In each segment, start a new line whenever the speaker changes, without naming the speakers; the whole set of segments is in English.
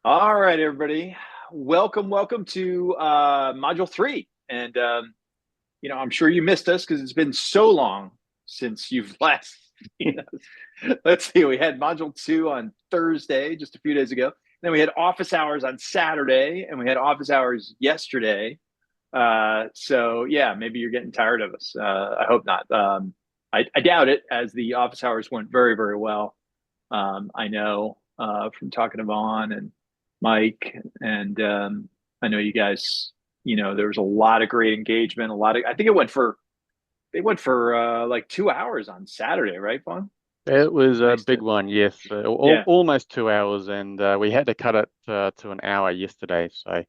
All right, everybody. Welcome to Module 3. And, I'm sure you missed us because it's been so long since you've last seen us. Let's see, we had Module 2 on Thursday, just a few days ago. Then we had office hours on Saturday, and we had office hours yesterday. So, yeah, maybe you're getting tired of us. I hope not. I doubt it, as the office hours went very, very well. I know from talking to Vaughn and Mike, and I know you guys. There was a lot of great engagement. I think they went for like 2 hours on Saturday, right, Vaughn?
It was a
Nice
big
to,
one, yes.
yeah,
Almost 2 hours, and we had to cut it to an hour yesterday. So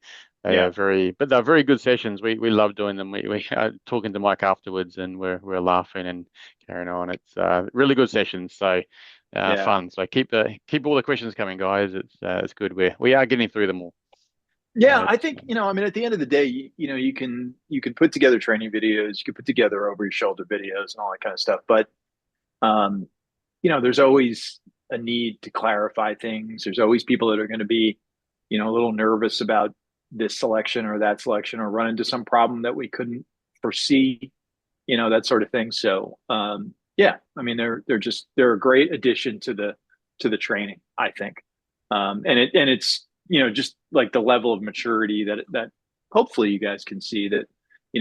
yeah,
but they're very good sessions. We love doing them. We talking to Mike afterwards, and we're laughing and carrying on. It's really good sessions. So
yeah,
fun. So keep all the questions coming, guys. It's good. We are getting through them all.
yeah. I
It's
think I mean, at the end of the day, you can put together training videos, you can put together over your shoulder videos and all that kind of stuff, but um, there's always a need to clarify things. There's always people that are going to be, a little nervous about this selection or that selection or run into some problem that we couldn't foresee, that sort of thing. So, yeah, I mean, they're a great addition to the training, I think. And it's, just like the level of maturity that hopefully you guys can see that,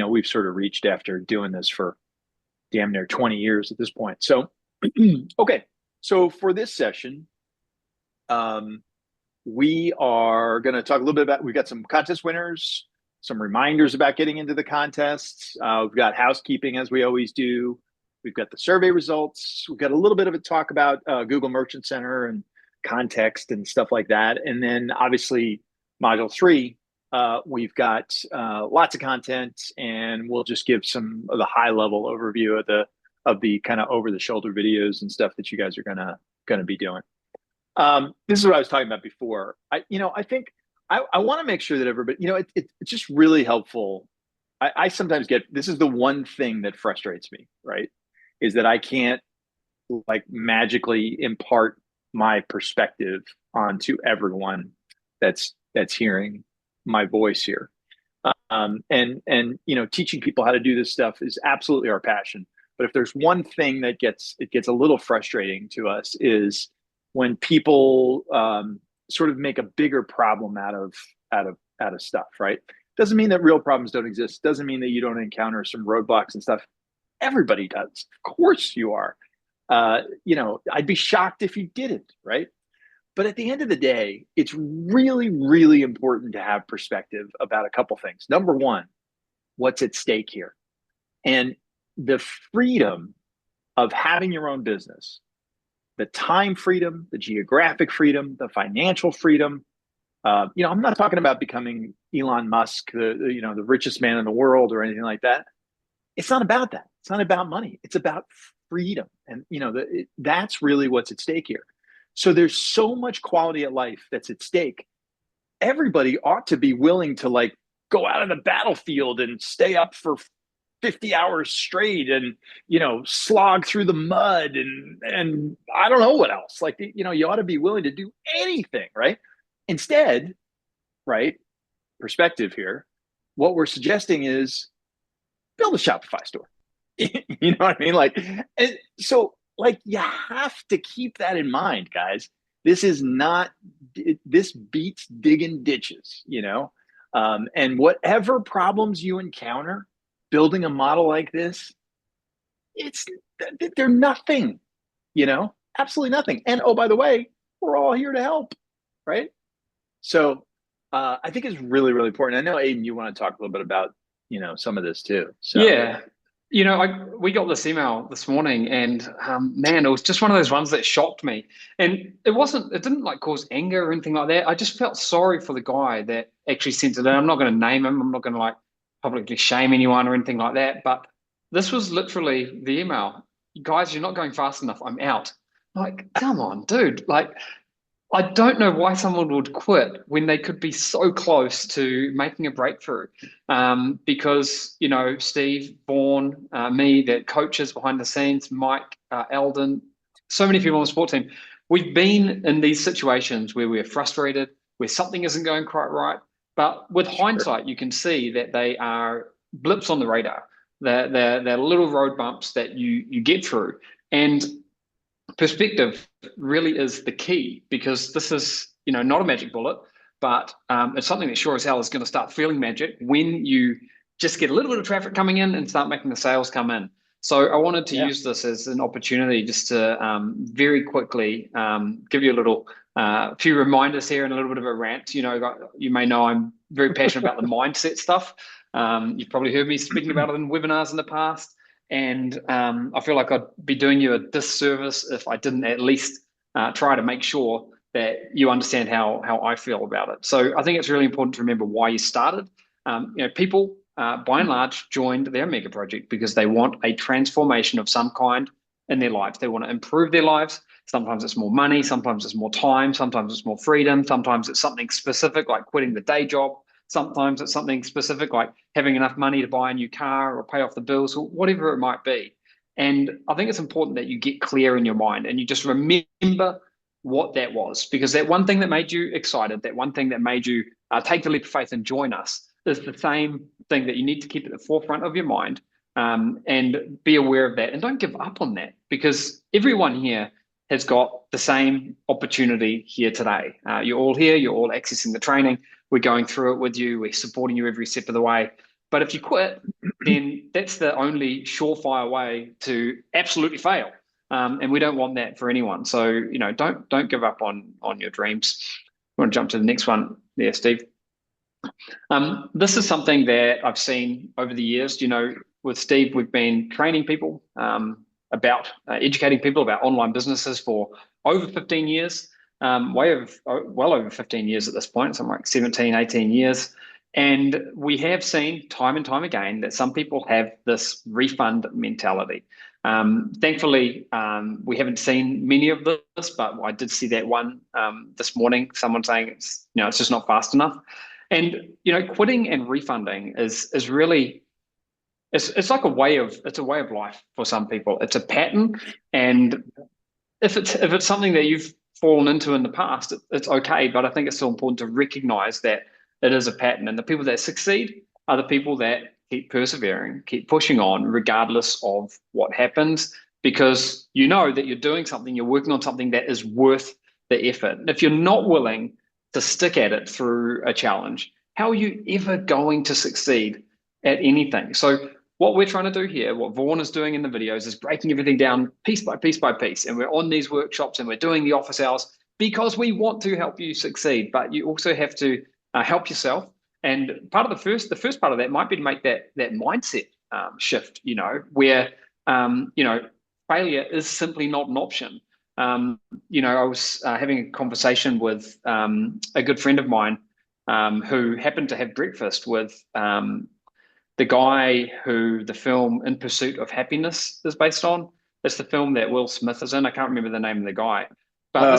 we've sort of reached after doing this for damn near 20 years at this point. So, okay. So for this session, um, we are going to talk a little bit about, we've got some contest winners, some reminders about getting into the contests. We've got housekeeping as we always do. We've got the survey results. We've got a little bit of a talk about Google Merchant Center and context and stuff like that. And then obviously module 3, we've got lots of content, and we'll just give some of the high level overview of the kind of over the shoulder videos and stuff that you guys are gonna be doing. This is what I was talking about before. I think I want to make sure that everybody, it's just really helpful. I sometimes get, this is the one thing that frustrates me, right? Is that I can't like magically impart my perspective onto everyone that's hearing my voice here. And teaching people how to do this stuff is absolutely our passion. But if there's one thing that gets a little frustrating to us is when people sort of make a bigger problem out of stuff, right? Doesn't mean that real problems don't exist. Doesn't mean that you don't encounter some roadblocks and stuff. Everybody does. Of course you are. I'd be shocked if you didn't, right? But at the end of the day, it's really, really important to have perspective about a couple things. Number one, what's at stake here? And the freedom of having your own business, the time freedom, the geographic freedom, the financial freedom. I'm not talking about becoming Elon Musk, the richest man in the world or anything like that. It's not about that. It's not about money. It's about freedom. And, that's really what's at stake here. So there's so much quality of life that's at stake. Everybody ought to be willing to like go out on the battlefield and stay up for 50 hours straight and slog through the mud and I don't know what else. Like, you ought to be willing to do anything, right? Instead, right, perspective here, what we're suggesting is build a Shopify store. You know what I mean? Like, so like you have to keep that in mind, guys. This is not, this beats digging ditches. And whatever problems you encounter building a model like this, it's, they're nothing, absolutely nothing. And oh, by the way, we're all here to help, right? So I think it's really, really important. I know, Aiden, you want to talk a little bit about, some of this too. So,
Yeah. We got this email this morning, and man, it was just one of those ones that shocked me. And it didn't like cause anger or anything like that. I just felt sorry for the guy that actually sent it in. I'm not going to name him. I'm not going to like publicly shame anyone or anything like that. But this was literally the email. Guys, you're not going fast enough. I'm out. Like, come on, dude. Like, I don't know why someone would quit when they could be so close to making a breakthrough. Because, Steve, Vaughan, me, the coaches behind the scenes, Mike, Eldon, so many people on the support team, we've been in these situations where we're frustrated, where something isn't going quite right. But with hindsight, you can see that they are blips on the radar. They're little road bumps that you get through. And perspective really is the key, because this is, not a magic bullet, but it's something that sure as hell is going to start feeling magic when you just get a little bit of traffic coming in and start making the sales come in. So I wanted to use this as an opportunity just to very quickly give you a little few reminders here and a little bit of a rant. You may know I'm very passionate about the mindset stuff. You've probably heard me speaking about it in webinars in the past. And I feel like I'd be doing you a disservice if I didn't at least try to make sure that you understand how I feel about it. So I think it's really important to remember why you started. People, by and large, joined their Omega project because they want a transformation of some kind in their lives. They want to improve their lives. Sometimes it's more money, sometimes it's more time, sometimes it's more freedom, sometimes it's something specific like quitting the day job. Sometimes it's something specific like having enough money to buy a new car or pay off the bills or whatever it might be. And I think it's important that you get clear in your mind and you just remember what that was, because that one thing that made you excited, that one thing that made you take the leap of faith and join us, is the same thing that you need to keep at the forefront of your mind, and be aware of that. And don't give up on that, because everyone here has got the same opportunity here today. You're all here, you're all accessing the training. We're going through it with you. We're supporting you every step of the way. But if you quit, then that's the only surefire way to absolutely fail. And we don't want that for anyone. So, don't give up on your dreams. We want to jump to the next one there, Steve. This is something that I've seen over the years. With Steve, we've been training people about educating people about online businesses for over 15 years. Well over 15 years at this point, something like 17, 18 years. And we have seen time and time again that some people have this refund mentality. Thankfully, we haven't seen many of this, but I did see that one this morning, someone saying it's just not fast enough. And, quitting and refunding is really, it's like a way of life for some people. It's a pattern. And if it's something that you've fallen into in the past, it's okay. But I think it's still important to recognize that it is a pattern. And the people that succeed are the people that keep persevering, keep pushing on, regardless of what happens, because you know that you're doing something, you're working on something that is worth the effort. And if you're not willing to stick at it through a challenge, how are you ever going to succeed at anything? So what we're trying to do here, what Vaughan is doing in the videos, is breaking everything down piece by piece by piece. And we're on these workshops and we're doing the office hours because we want to help you succeed. But you also have to help yourself. And part of the first part of that might be to make that mindset shift, where failure is simply not an option. I was having a conversation with a good friend of mine who happened to have breakfast with the guy who the film In Pursuit of Happiness is based on. It's the film that Will Smith is in. I can't remember the name of the guy, but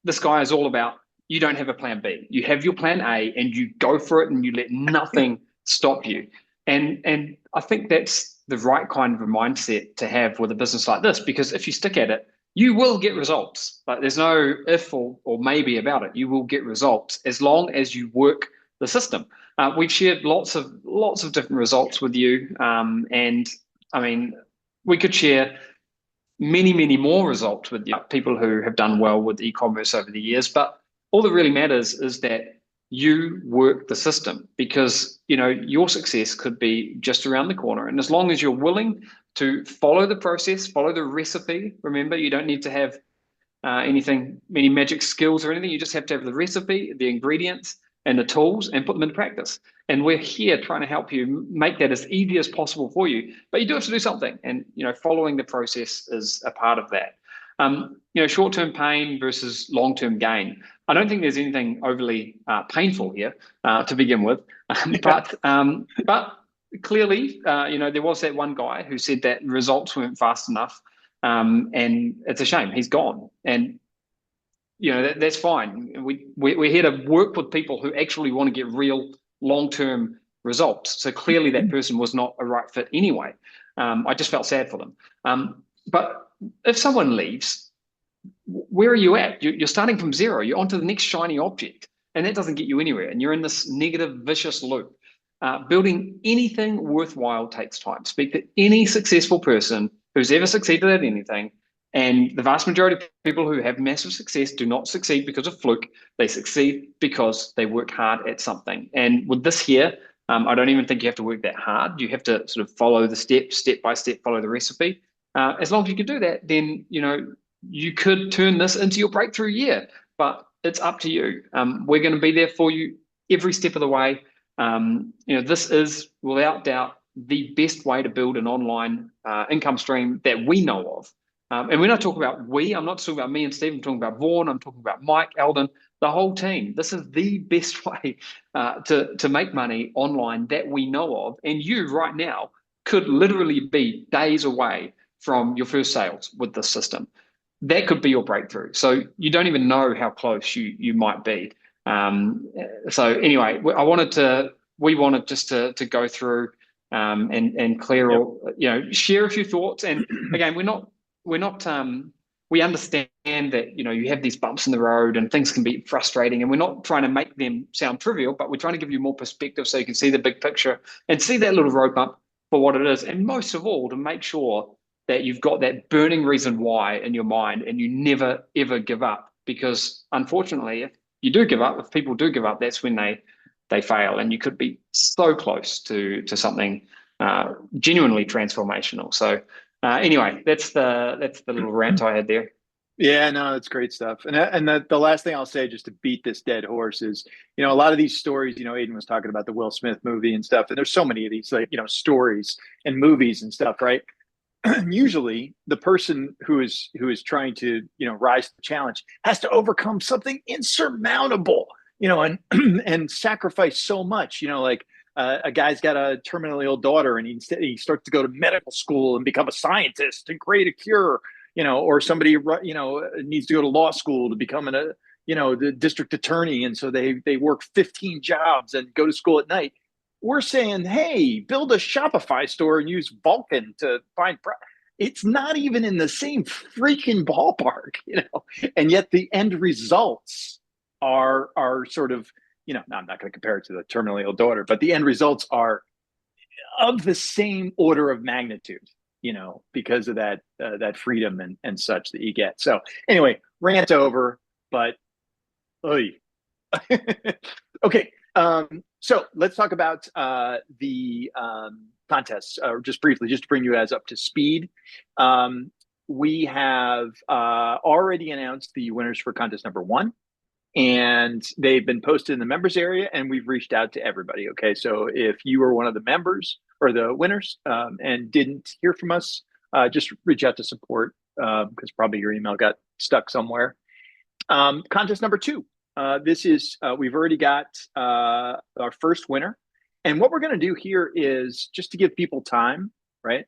this guy is all about, you don't have a plan B. You have your plan A and you go for it and you let nothing stop you. And I think that's the right kind of a mindset to have with a business like this, because if you stick at it, you will get results. Like, there's no if or maybe about it. You will get results as long as you work the system. We've shared lots of different results with you. And I mean, we could share many, many more results with you, people who have done well with e-commerce over the years. But all that really matters is that you work the system, because your success could be just around the corner. And as long as you're willing to follow the process, follow the recipe, remember, you don't need to have many magic skills or anything. You just have to have the recipe, the ingredients, and the tools, and put them into practice. And we're here trying to help you make that as easy as possible for you. But you do have to do something, and following the process is a part of that. Short-term pain versus long-term gain. I don't think there's anything overly painful here to begin with, but clearly, there was that one guy who said that results weren't fast enough, and it's a shame he's gone. And that's fine. We're here to work with people who actually want to get real long-term results. So clearly, that person was not a right fit anyway. I just felt sad for them. But if someone leaves, where are you at? You're starting from zero. You're onto the next shiny object, and that doesn't get you anywhere. And you're in this negative, vicious loop. Building anything worthwhile takes time. Speak to any successful person who's ever succeeded at anything, and the vast majority of people who have massive success do not succeed because of fluke. They succeed because they work hard at something. And with this here, I don't even think you have to work that hard. You have to sort of follow the steps, step by step, follow the recipe. As long as you can do that, then you could turn this into your breakthrough year. But it's up to you. We're going to be there for you every step of the way. This is without doubt the best way to build an online income stream that we know of. And we're not talking about we. I'm not talking about me and Steve. I'm talking about Vaughan. I'm talking about Mike, Eldon, the whole team. This is the best way to make money online that we know of. And you right now could literally be days away from your first sales with this system. That could be your breakthrough. So you don't even know how close you might be. So anyway, we wanted just to go through and clear all, share a few thoughts. And again, we understand that you have these bumps in the road and things can be frustrating, and we're not trying to make them sound trivial, but we're trying to give you more perspective so you can see the big picture and see that little road bump for what it is, and most of all, to make sure that you've got that burning reason why in your mind and you never ever give up. Because unfortunately, if you do give up, if people do give up, that's when they fail, and you could be so close to something genuinely transformational. So anyway, that's the little rant I had there.
Yeah, no, that's great stuff. And the last thing I'll say, just to beat this dead horse, is a lot of these stories. Aiden was talking about the Will Smith movie and stuff, and there's so many of these stories and movies and stuff, right? Usually, the person who is trying to rise to the challenge has to overcome something insurmountable, and and sacrifice so much. A guy's got a terminally ill daughter, and he starts to go to medical school and become a scientist and create a cure. Or somebody needs to go to law school to become the district attorney, and so they work 15 jobs and go to school at night. We're saying, hey, build a Shopify store and use Vulcan to find. It's not even in the same freaking ballpark, and yet the end results are sort of, I'm not going to compare it to the terminally ill daughter, but the end results are of the same order of magnitude, because of that freedom and such that you get. So anyway, rant over, but okay. So let's talk about the contests, just briefly, just to bring you guys up to speed. We have already announced the winners for contest number 1, and they've been posted in the members area, and we've reached out to everybody. Okay, so if you were one of the members or the winners and didn't hear from us, just reach out to support, because probably your email got stuck somewhere. Contest number 2. This is, we've already got our first winner. And what we're going to do here is, just to give people time, right?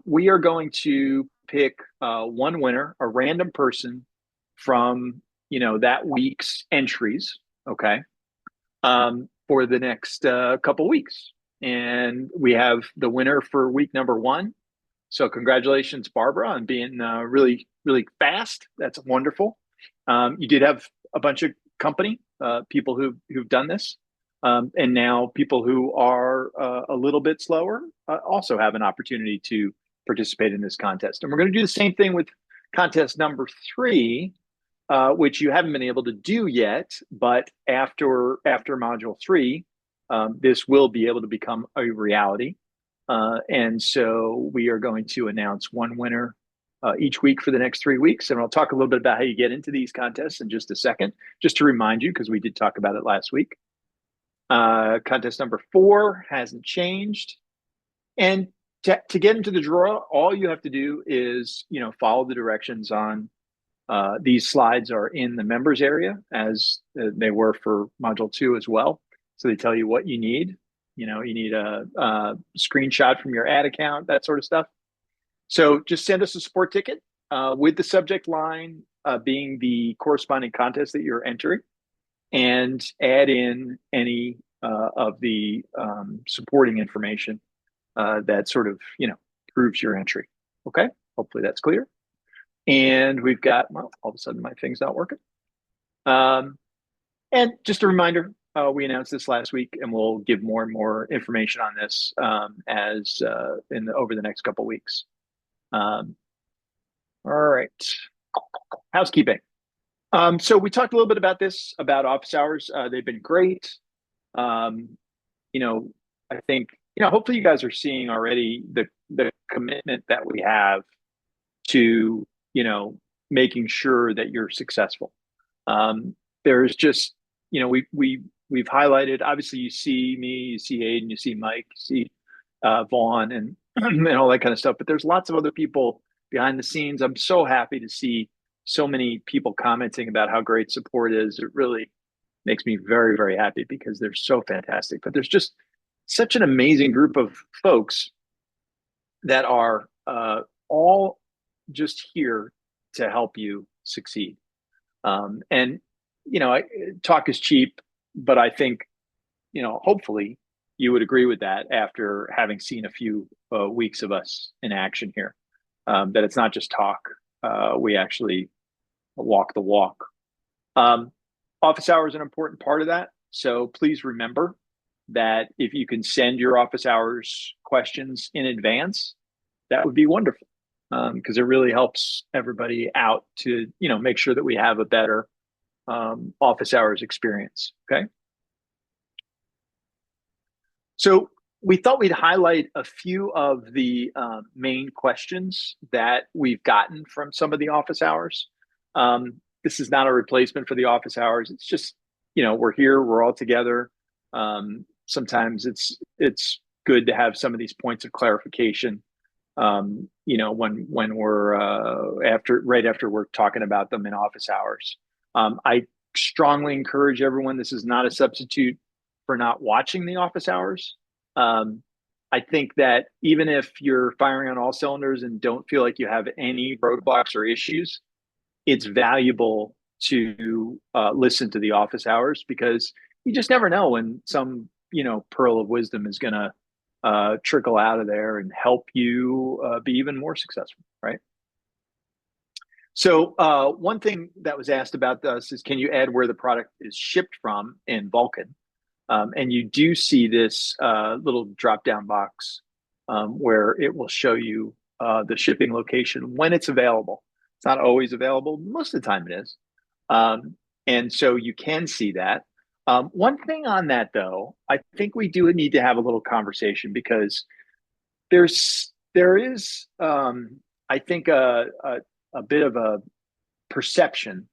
We are going to pick one winner, a random person from, that week's entries, okay, for the next couple weeks. And we have the winner for week number 1. So congratulations, Barbara, on being really, really fast. That's wonderful. You did have a bunch of company, people who've done this. And now people who are a little bit slower also have an opportunity to participate in this contest. And we're going to do the same thing with contest number 3, which you haven't been able to do yet, but after module 3, this will be able to become a reality. And so we are going to announce one winner each week for the next 3 weeks. And I'll talk a little bit about how you get into these contests in just a second, just to remind you, because we did talk about it last week. Contest number 4 hasn't changed. And to get into the draw, all you have to do is, follow the directions on these slides. Are in the members area, as they were for module 2 as well. So they tell you what you need. You need a screenshot from your ad account, that sort of stuff. So just send us a support ticket with the subject line being the corresponding contest that you're entering, and add in any of the supporting information that sort of, proves your entry. Okay, hopefully that's clear. And we've got, well, all of a sudden my thing's not working. And just a reminder, we announced this last week, and we'll give more and more information on this as over the next couple of weeks. All right, housekeeping. So we talked a little bit about this, about office hours. They've been great. I think, hopefully you guys are seeing already the commitment that we have to, making sure that you're successful. There's just, we've highlighted, obviously you see me, you see Aiden, you see Mike, you see Vaughn and, and all that kind of stuff, but there's lots of other people behind the scenes. I'm so happy to see so many people commenting about how great support is. It really makes me very, very happy because they're so fantastic. But there's just such an amazing group of folks that are all just here to help you succeed. And talk is cheap, but I think, hopefully you would agree with that after having seen a few weeks of us in action here, that it's not just talk. We actually walk the walk. Office hours is an important part of that. So please remember that if you can send your office hours questions in advance, that would be wonderful, because it really helps everybody out to, make sure that we have a better office hours experience. Okay. So we thought we'd highlight a few of the main questions that we've gotten from some of the office hours. This is not a replacement for the office hours. It's just, we're here, we're all together. Sometimes it's good to have some of these points of clarification, when we're right after we're talking about them in office hours. I strongly encourage everyone, this is not a substitute for not watching the office hours. I think that even if you're firing on all cylinders and don't feel like you have any roadblocks or issues, it's valuable to listen to the office hours, because you just never know when some, pearl of wisdom is going to trickle out of there and help you be even more successful, right? So one thing that was asked about us is, can you add where the product is shipped from in Vulcan? And you do see this little drop-down box where it will show you the shipping location when it's available. It's not always available. Most of the time it is. And so you can see that. One thing on that, though, I think we do need to have a little conversation, because there is, I think, a bit of a perception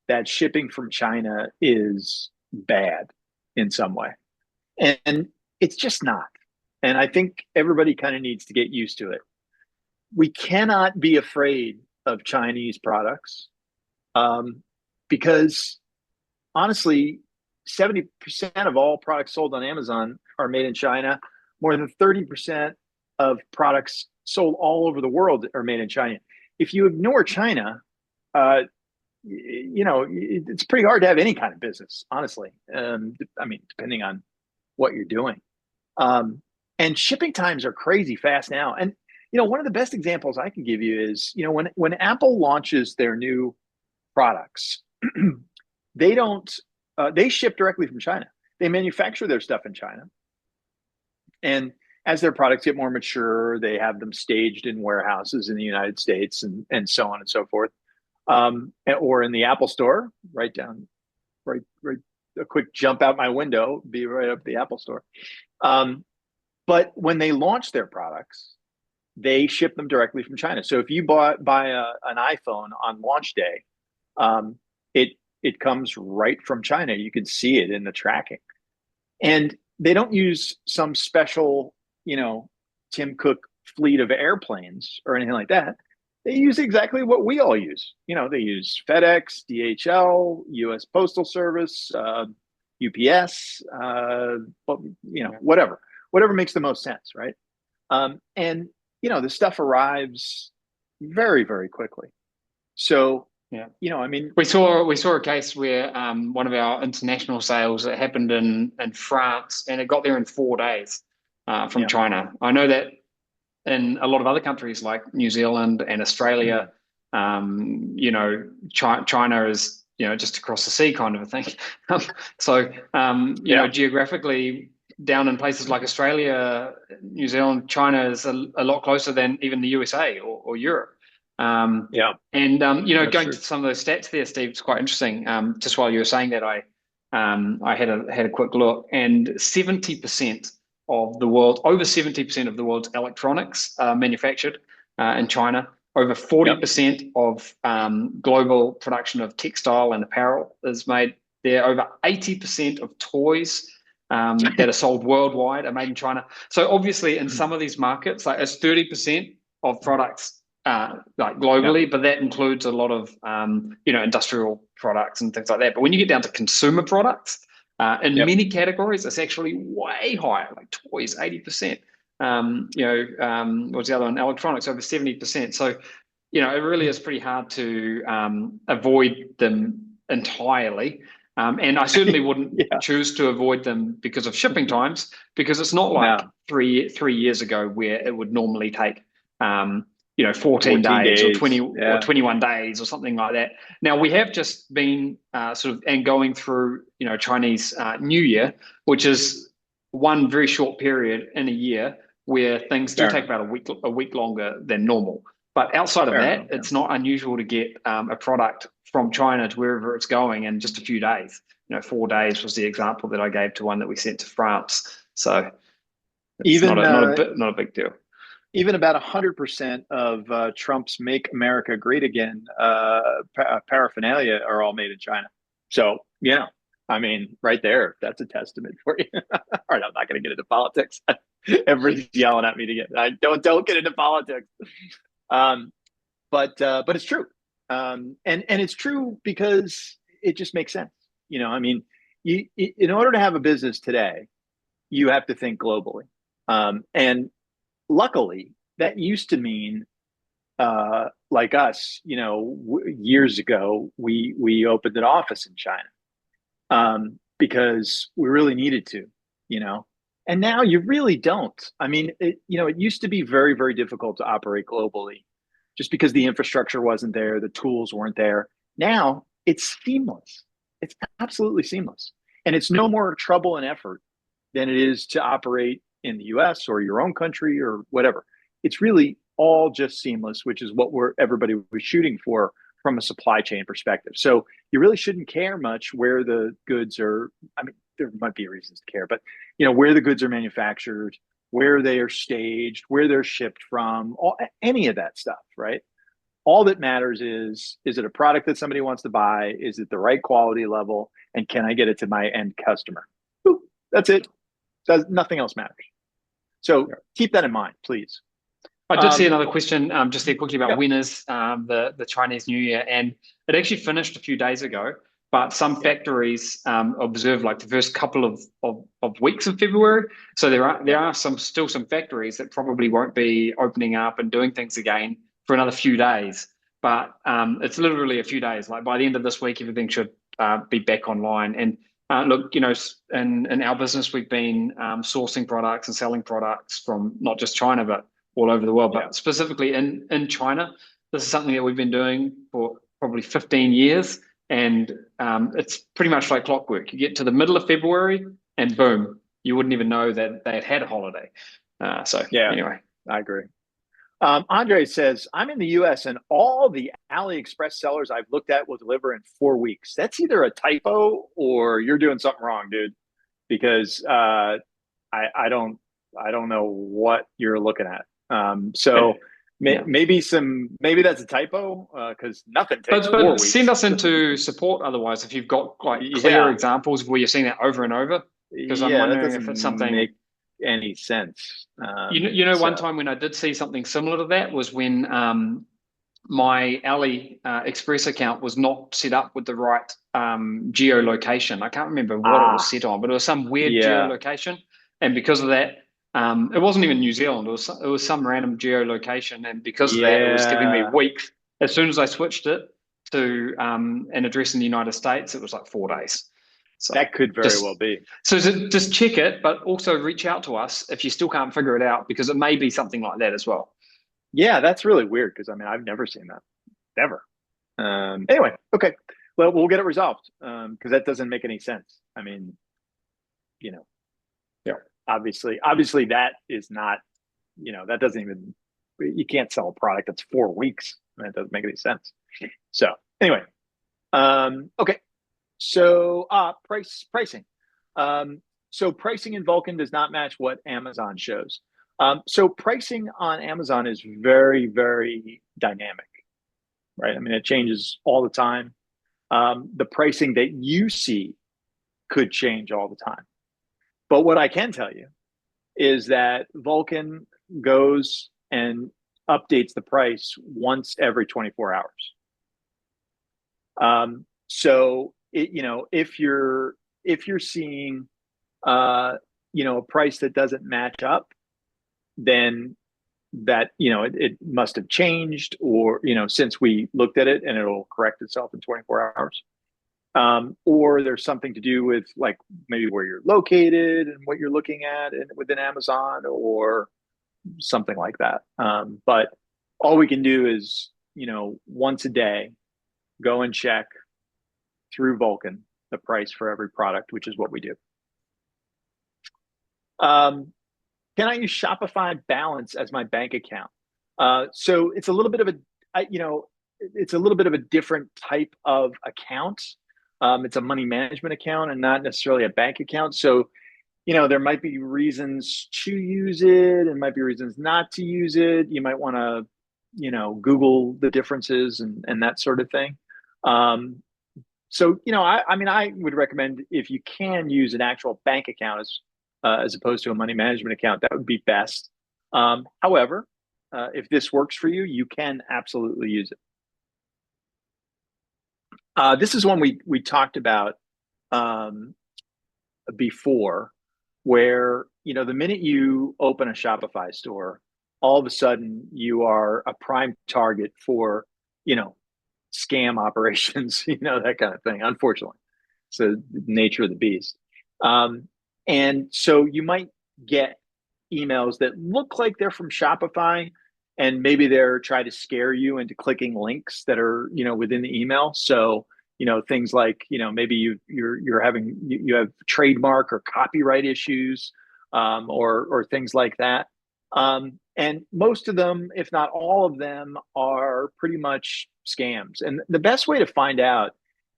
that shipping from China is bad in some way. And it's just not. And I think everybody kind of needs to get used to it. We cannot be afraid of Chinese products, because honestly, 70% of all products sold on Amazon are made in China. More than 30% of products sold all over the world are made in China. If you ignore China, it's pretty hard to have any kind of business, honestly. Depending on what you're doing. And shipping times are crazy fast now. And, one of the best examples I can give you is, when Apple launches their new products, they ship directly from China. They manufacture their stuff in China. And as their products get more mature, they have them staged in warehouses in the United States and so on and so forth. Or in the Apple store, right a quick jump out my window, be right up the Apple store. But when they launch their products, they ship them directly from China. So if you buy an iPhone on launch day, it comes right from China. You can see it in the tracking. And they don't use some special, Tim Cook fleet of airplanes or anything like that. They use exactly what we all use. They use FedEx, DHL, US Postal Service, UPS, whatever makes the most sense, right? And the stuff arrives very, very quickly. So,
yeah,
we
saw a case where one of our international sales that happened in France, and it got there in 4 days from China. I know that in a lot of other countries like New Zealand and Australia, you know, China is, you know, just across the sea kind of a thing. So, you know, geographically, down in places like Australia, New Zealand, China is a lot closer than even the USA or Europe. And you know,
That's
going
true.
to some of those stats there, Steve, it's quite interesting. Just while you were saying that, I had a quick look, and 70% of the world, over 70% of the world's electronics are manufactured in China. Over 40% of global production of textile and apparel is made there. Over 80% of toys that are sold worldwide are made in China. So obviously, in some of these markets, like it's 30% of products like globally, but that includes a lot of you know, industrial products and things like that. But when you get down to consumer products, in many categories, it's actually way higher, like toys, 80%. You know, what's the other one? Electronics, over 70%. So, you know, it really is pretty hard to avoid them entirely. And I certainly wouldn't choose to avoid them because of shipping times, because it's not like three years ago where it would normally take, you know, 14 days or 20 or 21 days or something like that. Now we have just been sort of and going through, you know, Chinese New Year, which is one very short period in a year where things do take about a week longer than normal. But outside of that, it's not unusual to get a product from China to wherever it's going in just a few days. You know, 4 days was the example that I gave to one that we sent to France. So it's
even
not a big deal.
Even about 100% of Trump's "Make America Great Again" paraphernalia are all made in China. So, you know, I mean, right there, that's a testament for you. All right, I'm not going to get into politics. Everybody's yelling at me to get. Don't get into politics. But it's true, and it's true because it just makes sense. You know, I mean, in order to have a business today, you have to think globally, and luckily, that used to mean, like us, you know, years ago, we opened an office in China because we really needed to, you know, and now you really don't. I mean, you know, it used to be very, very difficult to operate globally just because the infrastructure wasn't there, the tools weren't there. Now it's seamless. It's absolutely seamless. And it's no more trouble and effort than it is to operate in the US or your own country or whatever. It's really all just seamless, which is what everybody was shooting for from a supply chain perspective. So you really shouldn't care much where the goods are. I mean, there might be reasons to care, but you know, where the goods are manufactured, where they are staged, where they're shipped from, any of that stuff, right? All that matters is it a product that somebody wants to buy? Is it the right quality level? And can I get it to my end customer? Boop, that's it. Nothing else matters. So keep that in mind, please.
I did see another question just there quickly about winners, the Chinese New Year, and it actually finished a few days ago. But some factories observed like the first couple of weeks of February. So there are still some factories that probably won't be opening up and doing things again for another few days. But it's literally a few days. Like by the end of this week, everything should be back online. And look, you know, in our business, we've been sourcing products and selling products from not just China, but all over the world. But specifically in China, this is something that we've been doing for probably 15 years. And it's pretty much like clockwork. You get to the middle of February and boom, you wouldn't even know that they had a holiday. Anyway.
I agree. Andre says, I'm in the US and all the AliExpress sellers I've looked at will deliver in 4 weeks. That's either a typo or you're doing something wrong, dude. Because I don't know what you're looking at. Maybe that's a typo because nothing takes 4 weeks.
Send us into support otherwise if you've got like clear examples where you're seeing that over and over. Because I'm wondering if it's something
make any sense.
One time when I did see something similar to that was when my AliExpress account was not set up with the right geolocation. I can't remember what it was set on, but it was some weird geolocation, and because of that. It wasn't even New Zealand. It was some random geolocation, and because of that, it was giving me weeks. As soon as I switched it to an address in the United States, it was like 4 days. So
that could very well be.
So just check it, but also reach out to us if you still can't figure it out, because it may be something like that as well.
Yeah, that's really weird because I mean I've never seen that. ever. Anyway, okay. Well, we'll get it resolved because that doesn't make any sense. I mean, you know,
Yeah.
obviously that is not, that doesn't even, you can't sell a product that's 4 weeks. That doesn't make any sense. So anyway, okay. So pricing. So pricing in Vulcan does not match what Amazon shows. So pricing on Amazon is very, very dynamic, right? I mean, it changes all the time. The pricing that you see could change all the time. But what I can tell you is that Vulcan goes and updates the price once every 24 hours. So if you're seeing a price that doesn't match up, then that it must have changed, or since we looked at it, and it'll correct itself in 24 hours. Or there's something to do with like maybe where you're located and what you're looking at within Amazon or something like that. But all we can do is once a day go and check through Vulcan the price for every product, which is what we do. Can I use Shopify Balance as my bank account? So it's a little bit of it's a little bit of a different type of account. It's a money management account and not necessarily a bank account. So, there might be reasons to use it and might be reasons not to use it. You might want to, Google the differences and that sort of thing. So, I mean, I would recommend if you can use an actual bank account as opposed to a money management account, that would be best. However, if this works for you, you can absolutely use it. This is one we talked about before, where the minute you open a Shopify store, all of a sudden you are a prime target for scam operations, that kind of thing. Unfortunately, it's the nature of the beast. And so you might get emails that look like they're from Shopify, and maybe they're trying to scare you into clicking links that are within the email. So things like maybe you have trademark or copyright issues, or things like that. And most of them, if not all of them, are pretty much scams. And the best way to find out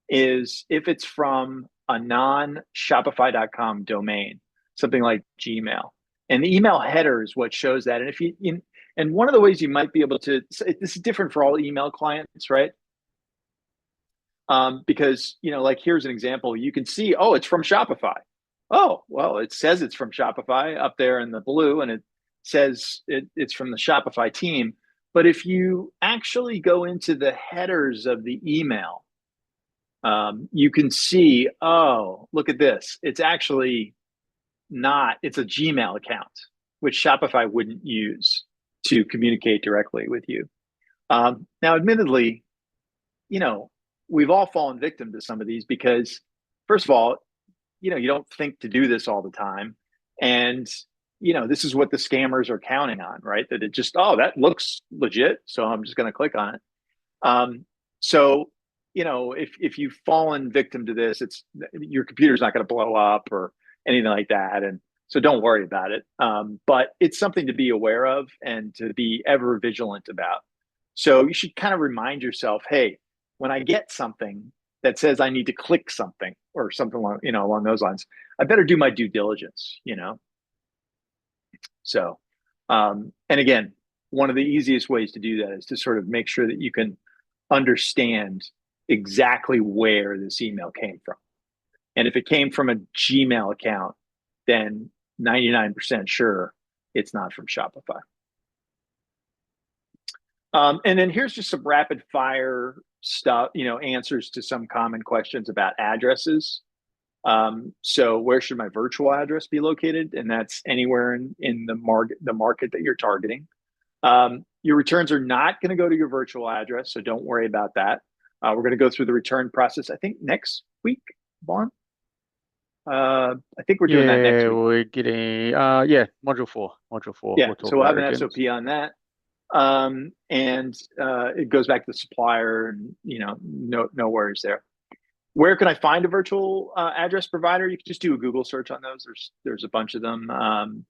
is if it's from a non-Shopify.com domain, something like Gmail. And the email header is what shows that. And and one of the ways you might be able to, this is different for all email clients, right? Because like here's an example. You can see, oh, it's from Shopify. Oh, well, it says it's from Shopify up there in the blue, and it says it's from the Shopify team. But if you actually go into the headers of the email, you can see, oh, look at this. It's actually not, it's a Gmail account, which Shopify wouldn't use to communicate directly with you. Now, admittedly, we've all fallen victim to some of these because, first of all, you don't think to do this all the time. And, this is what the scammers are counting on, right? That it just, oh, that looks legit, so I'm just going to click on it. So, if you've fallen victim to this, your computer's not going to blow up or anything like that. And so don't worry about it. But it's something to be aware of and to be ever vigilant about. So you should kind of remind yourself, hey, when I get something that says I need to click something or something along those lines, I better do my due diligence, So, and again, one of the easiest ways to do that is to sort of make sure that you can understand exactly where this email came from. And if it came from a Gmail account, then 99% sure it's not from Shopify. And then here's just some rapid fire stuff, answers to some common questions about addresses. So where should my virtual address be located? And that's anywhere in the market that you're targeting. Your returns are not going to go to your virtual address, so don't worry about that. We're going to go through the return process, I think, next week, Vaughn. I think we're doing that next week.
We're getting module 4.
Yeah, so we'll have an SOP on that. And it goes back to the supplier, and no worries there. Where can I find a virtual address provider? You can just do a Google search on those. There's a bunch of them.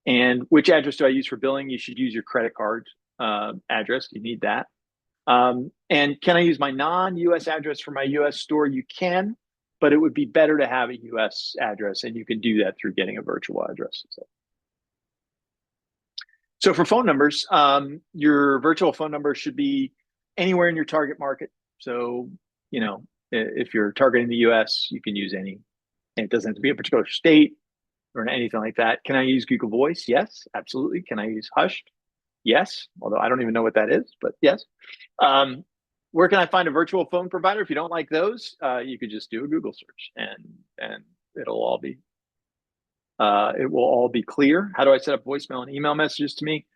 And which address do I use for billing? You should use your credit card address. You need that. And can I use my non-US address for my US store? You can, but it would be better to have a US address, and you can do that through getting a virtual address. So for phone numbers, your virtual phone number should be anywhere in your target market. So, if you're targeting the US, you can use any, and it doesn't have to be a particular state or anything like that. Can I use Google Voice? Yes, absolutely. Can I use Hushed? Yes, although I don't even know what that is, but yes. Where can I find a virtual phone provider? If you don't like those, you could just do a Google search, and it will all be clear. How do I set up voicemail and email messages to me?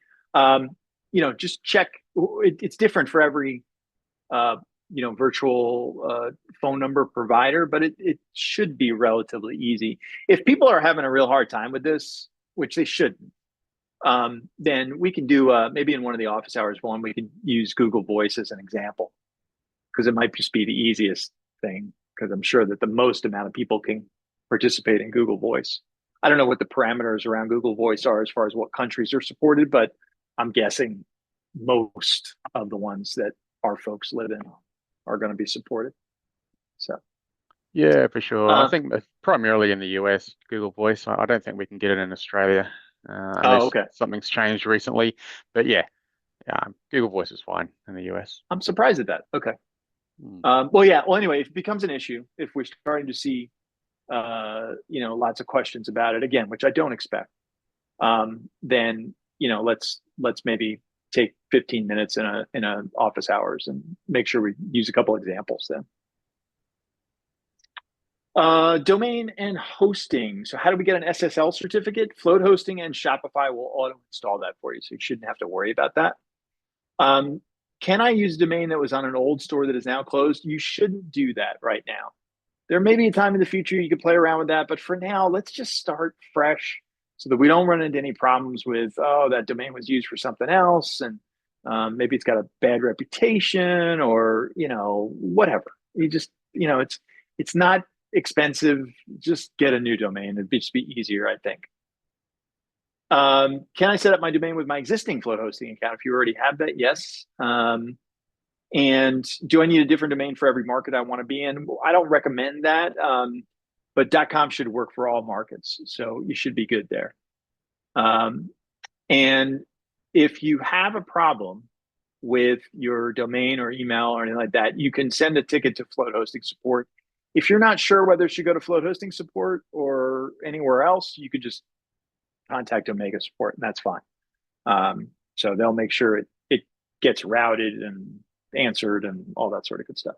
Just check. It's different for every virtual phone number provider, but it should be relatively easy. If people are having a real hard time with this, which they shouldn't, then we can do maybe in one of the office hours one, we can use Google Voice as an example, because it might just be the easiest thing, because I'm sure that the most amount of people can participate in Google Voice. I don't know what the parameters around Google Voice are as far as what countries are supported, but I'm guessing most of the ones that our folks live in are going to be supported. So,
yeah, for sure. I think primarily in the US, Google Voice. I don't think we can get it in Australia unless something's changed recently. But yeah, Google Voice is fine in the US.
I'm surprised at that. Okay. Well, anyway, if it becomes an issue, if we're starting to see lots of questions about it again, which I don't expect, then let's maybe take 15 minutes in a office hours and make sure we use a couple examples then. Domain and hosting. So how do we get an SSL certificate? Float Hosting and Shopify will auto install that for you, so you shouldn't have to worry about that. Can I use a domain that was on an old store that is now closed? You shouldn't do that right now. There may be a time in the future you could play around with that, but for now, let's just start fresh so that we don't run into any problems with, that domain was used for something else, and maybe it's got a bad reputation, or whatever. You just it's not expensive. Just get a new domain. It'd just be easier, I think. Can I set up my domain with my existing Float Hosting account? If you already have that, yes. And do I need a different domain for every market I want to be in? Well, I don't recommend that, but .com should work for all markets, so you should be good there. And if you have a problem with your domain or email or anything like that, you can send a ticket to Float Hosting support. If you're not sure whether it should go to Float Hosting support or anywhere else, you could just contact Omega support, and that's fine. So they'll make sure it gets routed and answered and all that sort of good stuff.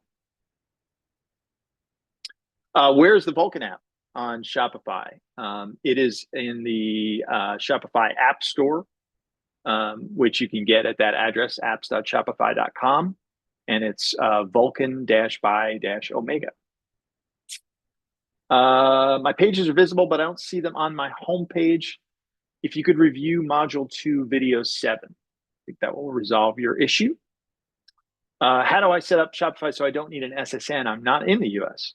Where's the Vulcan app on Shopify? It is in the Shopify App Store, which you can get at that address, apps.shopify.com, and it's Vulcan-by-Omega. My pages are visible, but I don't see them on my homepage. If you could review Module 2, Video 7, I think that will resolve your issue. How do I set up Shopify so I don't need an SSN? I'm not in the US.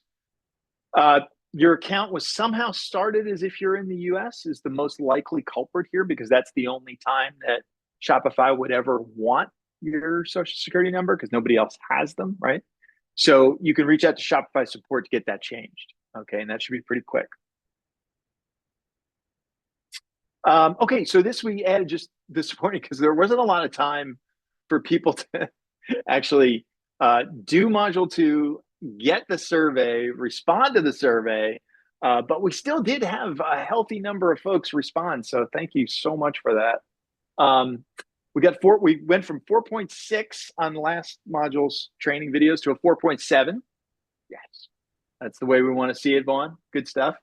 Your account was somehow started as if you're in the US is the most likely culprit here, because that's the only time that Shopify would ever want your social security number, because nobody else has them, right? So you can reach out to Shopify support to get that changed. Okay, and that should be pretty quick. Okay, so this we added just this morning because there wasn't a lot of time for people to actually do Module 2, get the survey, respond to the survey, but we still did have a healthy number of folks respond. So thank you so much for that. We went from 4.6 on last module's training videos to a 4.7. Yes, that's the way we want to see it, Vaughn. Good stuff.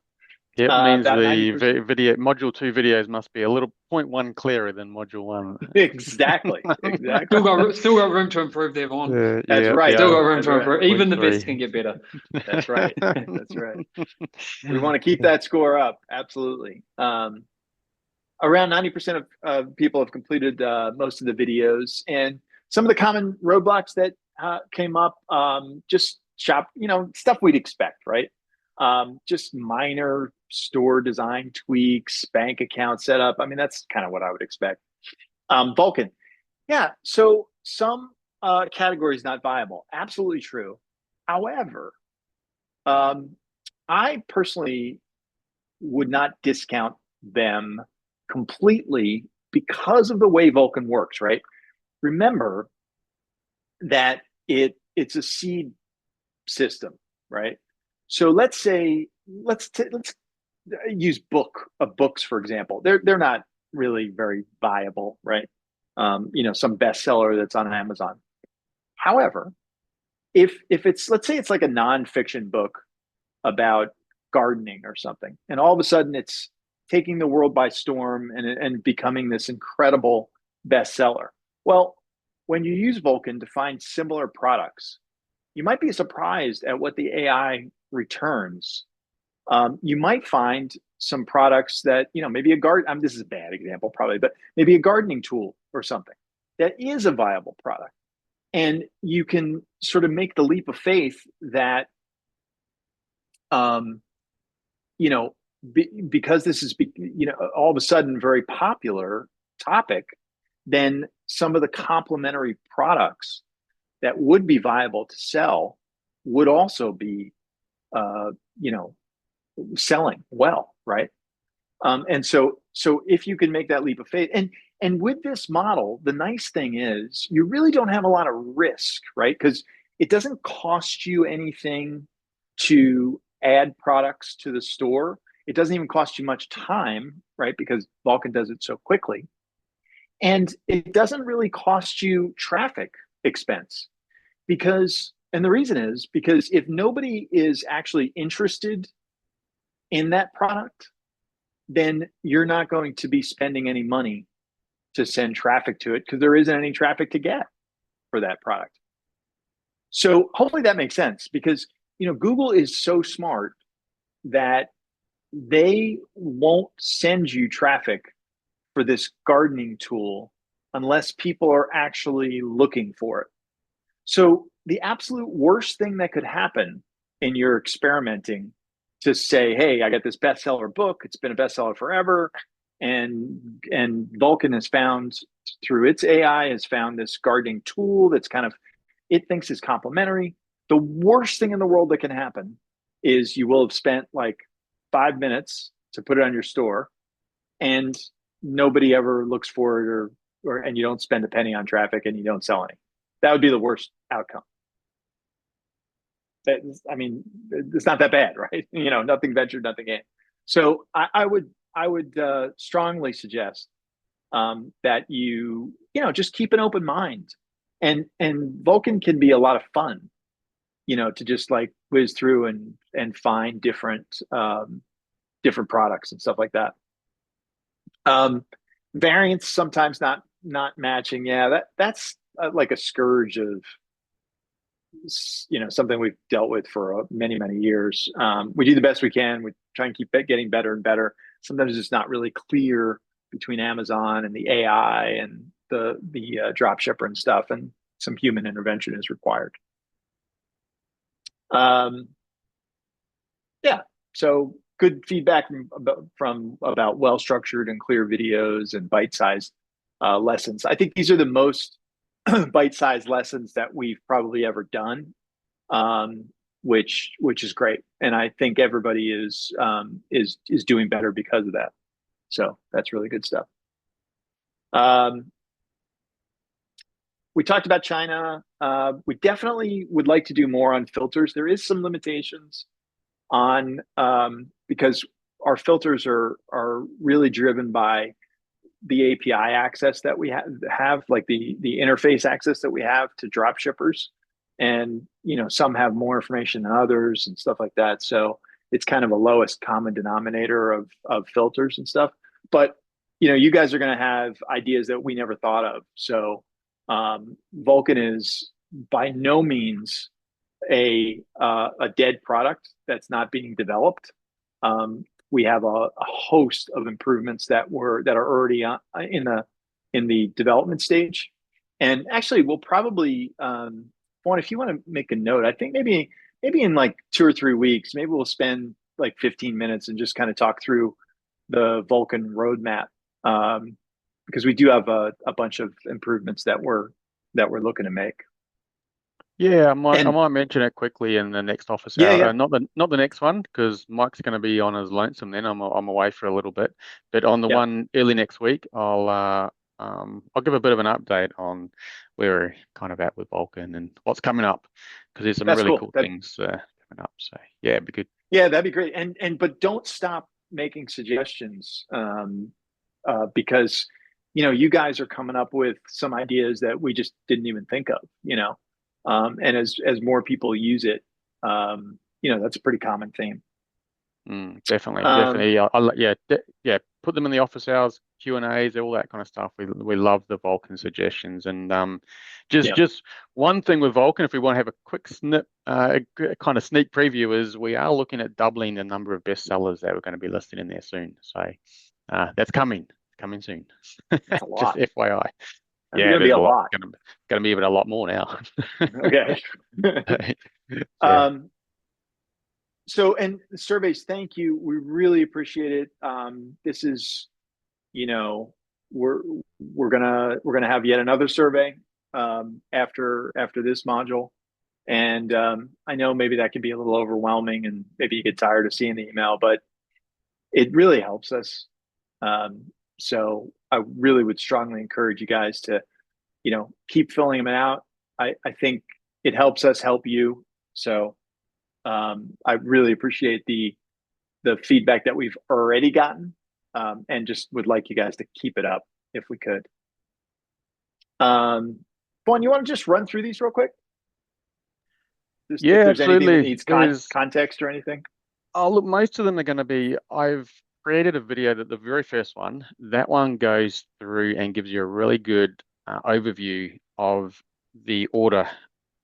It means the video Module 2 videos must be a little 0.1 clearer than Module 1.
Exactly.
Still got room to improve there, Vaughn.
That's right.
Still got room to improve. Even the best can get better.
That's right. That's right. We want to keep that score up. Absolutely. Around 90% of people have completed most of the videos, and some of the common roadblocks that came up, just stuff we'd expect, right? Just minor store design tweaks, bank account setup. I mean, that's kind of what I would expect. Vulkan, yeah. So some categories not viable. Absolutely true. However, I personally would not discount them completely because of the way Vulkan works, right? Remember that it's a seed system, right? So let's use books for example. They're not really very viable, right? Some bestseller that's on Amazon. However, if it's, let's say it's like a nonfiction book about gardening or something, and all of a sudden it's taking the world by storm and becoming this incredible bestseller. Well, when you use Vulkan to find similar products, you might be surprised at what the AI returns. You might find some products that, maybe this is a bad example probably, but maybe a gardening tool or something that is a viable product. And you can sort of make the leap of faith that, because this is, all of a sudden very popular topic, then some of the complementary products that would be viable to sell would also be, selling well, right? And so if you can make that leap of faith, and with this model, the nice thing is you really don't have a lot of risk, right? Because it doesn't cost you anything to add products to the store. It doesn't even cost you much time, right? Because Vulkan does it so quickly. And it doesn't really cost you traffic expense and the reason is because if nobody is actually interested in that product, then you're not going to be spending any money to send traffic to it because there isn't any traffic to get for that product. So hopefully that makes sense because, Google is so smart that they won't send you traffic for this gardening tool unless people are actually looking for it. So the absolute worst thing that could happen in your experimenting to say, hey, I got this bestseller book, it's been a bestseller forever, and Vulkan has found through its AI has found this gardening tool that's kind of, it thinks is complementary. The worst thing in the world that can happen is you will have spent like 5 minutes to put it on your store and nobody ever looks for it and you don't spend a penny on traffic and you don't sell any. That would be the worst outcome. It's not that bad, right? Nothing ventured, nothing gained. So I would strongly suggest that you just keep an open mind, and Vulkan can be a lot of fun, to just like whiz through and find different products and stuff like that. Variants sometimes not matching. Yeah, that's like a scourge of something we've dealt with for many years. We do the best we can. We try and keep getting better and better. Sometimes it's not really clear between Amazon and the AI and the drop shipper and stuff, and some human intervention is required. Yeah, so good feedback from about well-structured and clear videos and bite-sized lessons. I think these are the most bite-sized lessons that we've probably ever done, which is great. And I think everybody is doing better because of that. So that's really good stuff. We talked about China. We definitely would like to do more on filters. There is some limitations on because our filters are really driven by the API access that we have like the interface access that we have to drop shippers, and some have more information than others and stuff like that. So it's kind of a lowest common denominator of filters and stuff. But you guys are going to have ideas that we never thought of. So Vulkan is by no means a dead product that's not being developed. we have a host of improvements that are already in the development stage. And actually, we'll probably, Juan, if you want to make a note, I think maybe in like 2 or 3 weeks, maybe we'll spend like 15 minutes and just kind of talk through the Vulkan roadmap, because we do have a bunch of improvements that we're looking to make.
Yeah, I might mention it quickly in the next office hour.
Yeah.
Not the next one, because Mike's going to be on his lonesome then. I'm away for a little bit, but on the one early next week, I'll give a bit of an update on where we're kind of at with Vulkan and what's coming up, because there's some really cool things coming up. So yeah, it'd be good.
Yeah, that'd be great. But don't stop making suggestions, because you guys are coming up with some ideas that we just didn't even think of. And as more people use it, that's a pretty common theme.
Definitely. Yeah. Put them in the office hours, Q&As, all that kind of stuff. We love the Vulkan suggestions, and just one thing with Vulkan, if we want to have a quick snip, a kind of sneak preview, is we are looking at doubling the number of bestsellers that we're going to be listed in there soon. So that's coming soon.
That's a lot.
Just FYI.
That's going to be a lot.
Going to be even a lot more now.
Okay. So, and surveys, thank you. We really appreciate it. This is, we're gonna have yet another survey after this module, and I know maybe that can be a little overwhelming, and maybe you get tired of seeing the email, but it really helps us. So I really would strongly encourage you guys to, keep filling them out. I think it helps us help you. So I really appreciate the feedback that we've already gotten, and just would like you guys to keep it up if we could. Juan, you want to just run through these real quick? If there's
absolutely.
Anything that needs context or anything?
Oh, look, most of them are going to be, I've created a video that the very first one, that one goes through and gives you a really good overview of the order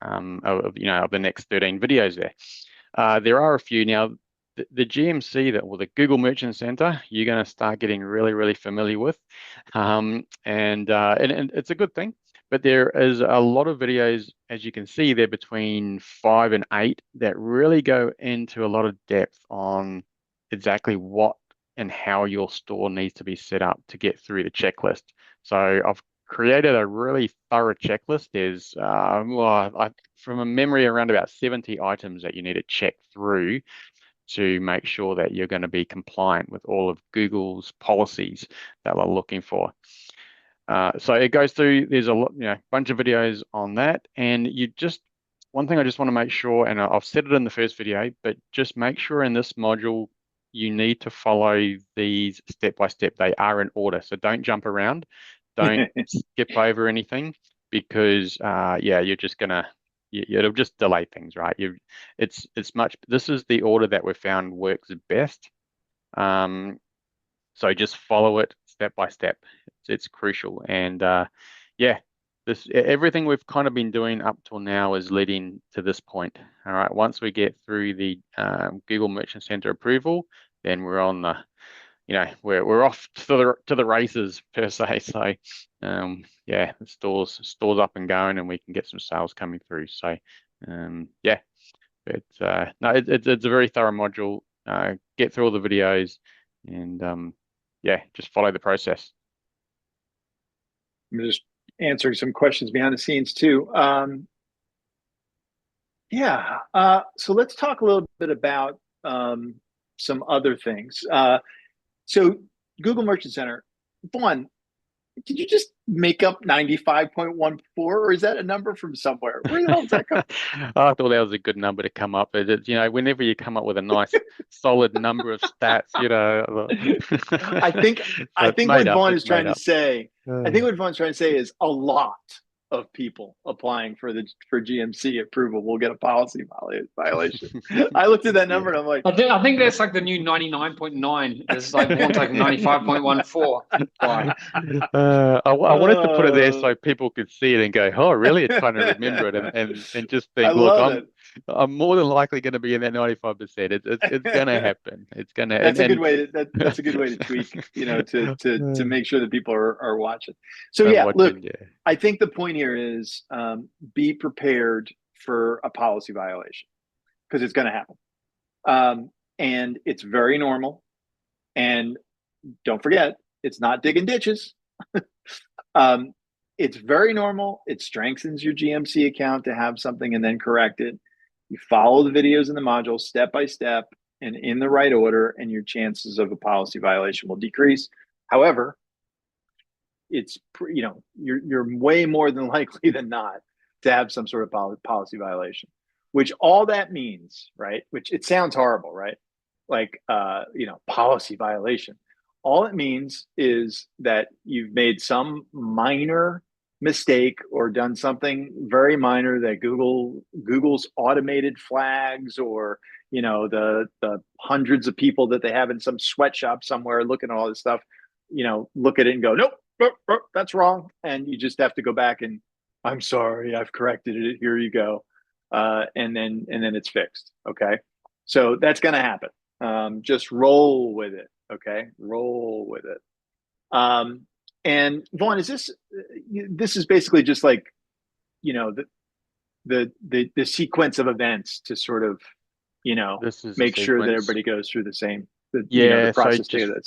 of the next 13 videos there. There are a few now. The GMC, the Google Merchant Center, you're going to start getting really, really familiar with, and it's a good thing. But there is a lot of videos, as you can see, they're between 5 and 8 that really go into a lot of depth on exactly what and how your store needs to be set up to get through the checklist. So I've created a really thorough checklist. There's, from a memory, around about 70 items that you need to check through to make sure that you're going to be compliant with all of Google's policies that we're looking for. So it goes through, there's a bunch of videos on that. And one thing I just want to make sure, and I've said it in the first video, but just make sure in this module, you need to follow these step by step. They are in order. So don't jump around. Don't skip over anything, because you're just gonna, it'll just delay things, right? This is the order that we've found works best. So just follow it step by step. It's crucial. And everything we've kind of been doing up till now is leading to this point. All right. Once we get through the Google Merchant Center approval, then we're on the, we're off to the races per se. So the store's up and going, and we can get some sales coming through. So it's a very thorough module. Get through all the videos, and just follow the process.
I'm just answering some questions behind the scenes too. So let's talk a little bit about some other things. So Google Merchant Center, Juan, did you just make up 95.14, or is that a number from somewhere? Where the hell does that come from?
I thought that was a good number to come up with. Whenever you come up with a nice solid number of stats,
I think what Vaughn is trying to say, is a lot of people applying for GMC approval will get a policy violation. I looked at that number and I'm like,
I think that's like the new 99.9. It's like Vaughn's like 95.14.
I wanted to put it there so people could see it and go, oh, really? It's trying to remember it, and just think, look, I'm more than likely going to be in that 95%. It's going to happen. It's going to.
That's a good way to that's a good way to tweak, to make sure that people are watching. So
I'm
yeah, look,
watching. Yeah.
I think the point here is be prepared for a policy violation because it's going to happen, and it's very normal. And don't forget, it's not digging ditches. um, it's very normal. It strengthens your GMC account to have something and then correct it. You follow the videos in the module step by step and in the right order, and your chances of a policy violation will decrease. However, it's you're way more than likely than not to have some sort of policy violation. Which all that means, right? Which it sounds horrible, right? Like policy violation. All it means is that you've made some minor mistake or done something very minor that Google's automated flags, or the hundreds of people that they have in some sweatshop somewhere looking at all this stuff, look at it and go, nope, nope, nope, that's wrong, and you just have to go back and, I'm sorry, I've corrected it, here you go, and then it's fixed. Okay, so that's going to happen. Just roll with it. Okay, roll with it. And Vaughn, is this is basically just like the sequence of events to sort of make sure that everybody goes through the same the process
so
together.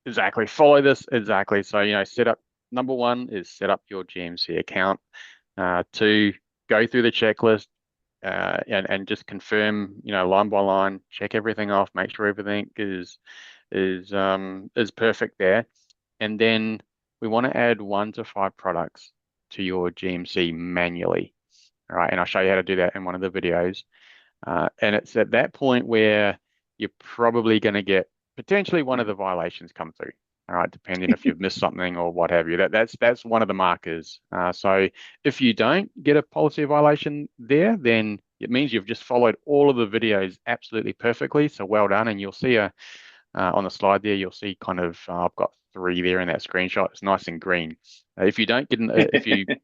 Exactly, follow this exactly. So set up, number one is set up your GMC account. Two, go through the checklist, and just confirm, line by line, check everything off, make sure everything is perfect there. And then we want to add 1 to 5 products to your GMC manually. All right, and I'll show you how to do that in one of the videos. And it's at that point where you're probably going to get potentially one of the violations come through. All right, depending if you've missed something or what have you. That's one of the markers. So if you don't get a policy violation there, then it means you've just followed all of the videos absolutely perfectly. So well done. And you'll see on the slide there, you'll see kind of I've got 3 there in that screenshot. It's nice and green. If you don't get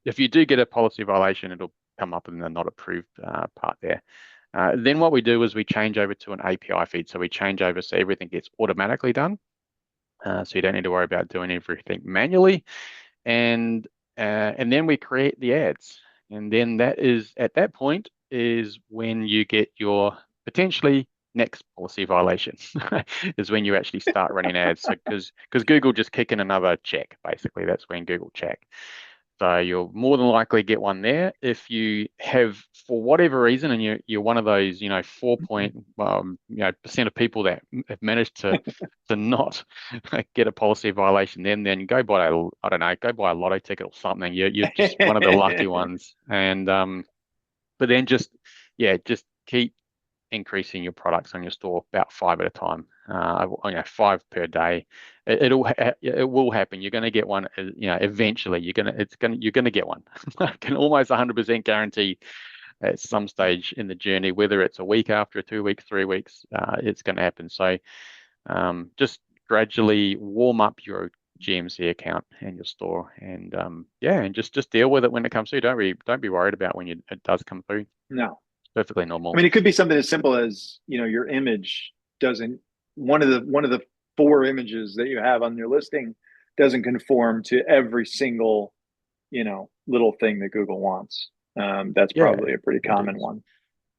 if you do get a policy violation, it'll come up in the not approved part there. Then what we do is we change over to an API feed. So we change over so everything gets automatically done. So you don't need to worry about doing everything manually. And then we create the ads. And then at that point is when you get your potentially next policy violation is when you actually start running ads. So because Google just kick in another check, basically. That's when Google check. So you'll more than likely get one there. If you have, for whatever reason, and you're one of those, 4% of people that have managed to not get a policy violation, then go buy a lotto ticket or something. You're just one of the lucky ones. And but then just keep increasing your products on your store about 5 at a time. 5 per day. It will happen. You're going to get one. Eventually, you're going to get one. I can almost 100% guarantee at some stage in the journey, whether it's a week after, 2 weeks, 3 weeks, it's going to happen. So just gradually warm up your GMC account and your store, and and just deal with it when it comes through. Don't be worried about when it does come through.
No.
Perfectly normal.
I mean, it could be something as simple as, your image doesn't, one of the 4 images that you have on your listing doesn't conform to every single, little thing that Google wants. That's probably a pretty common one.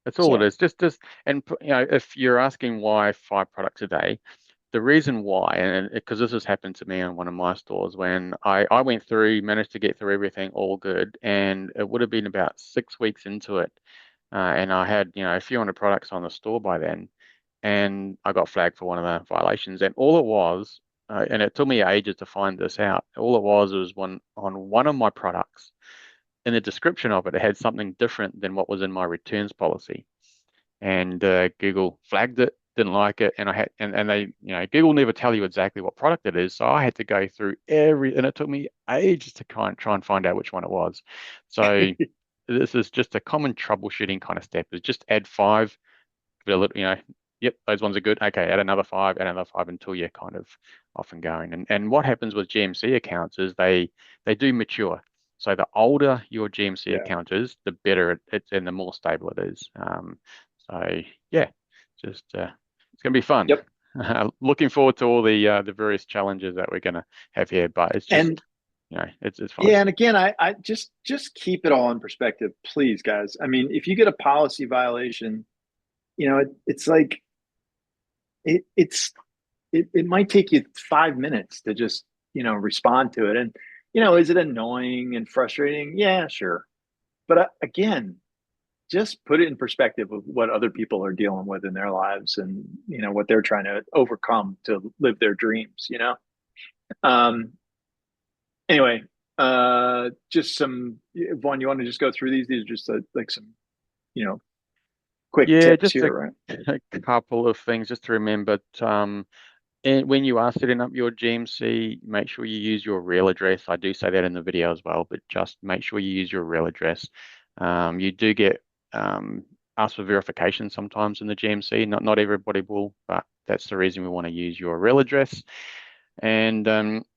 That's all it is. Just, and if you're asking why 5 products a day, the reason why, and because this has happened to me on one of my stores, when I went through, managed to get through everything all good, and it would have been about 6 weeks into it. And I had, a few hundred products on the store by then, and I got flagged for one of the violations. And all it was, and it took me ages to find this out. All it was on one of my products. In the description of it, it had something different than what was in my returns policy, and Google flagged it, didn't like it, and they, Google never tell you exactly what product it is, so I had to go through and it took me ages to try and find out which one it was. So. This is just a common troubleshooting kind of step. Is just add 5, give it a little, yep, those ones are good. Okay, add another 5, until you're kind of off and going. And what happens with GMC accounts is they do mature. So the older your GMC
Yeah.
account is, the better it's and the more stable it is. So yeah, just it's going to be fun.
Yep.
Looking forward to all the various challenges that we're going to have here, but it's just it's fun.
Yeah, and again, I just keep it all in perspective, please, guys. I mean, if you get a policy violation, it's like it might take you 5 minutes to just respond to it, and is it annoying and frustrating? Yeah, sure, but again, just put it in perspective of what other people are dealing with in their lives, and what they're trying to overcome to live their dreams. Um, anyway, just some Vaughn, you want to just go through these? These are just like some quick tips
just
here, right?
a couple of things just to remember. And when you are setting up your GMC, make sure you use your real address. I do say that in the video as well, but just make sure you use your real address. You do get asked for verification sometimes in the GMC. Not everybody will, but that's the reason we want to use your real address. And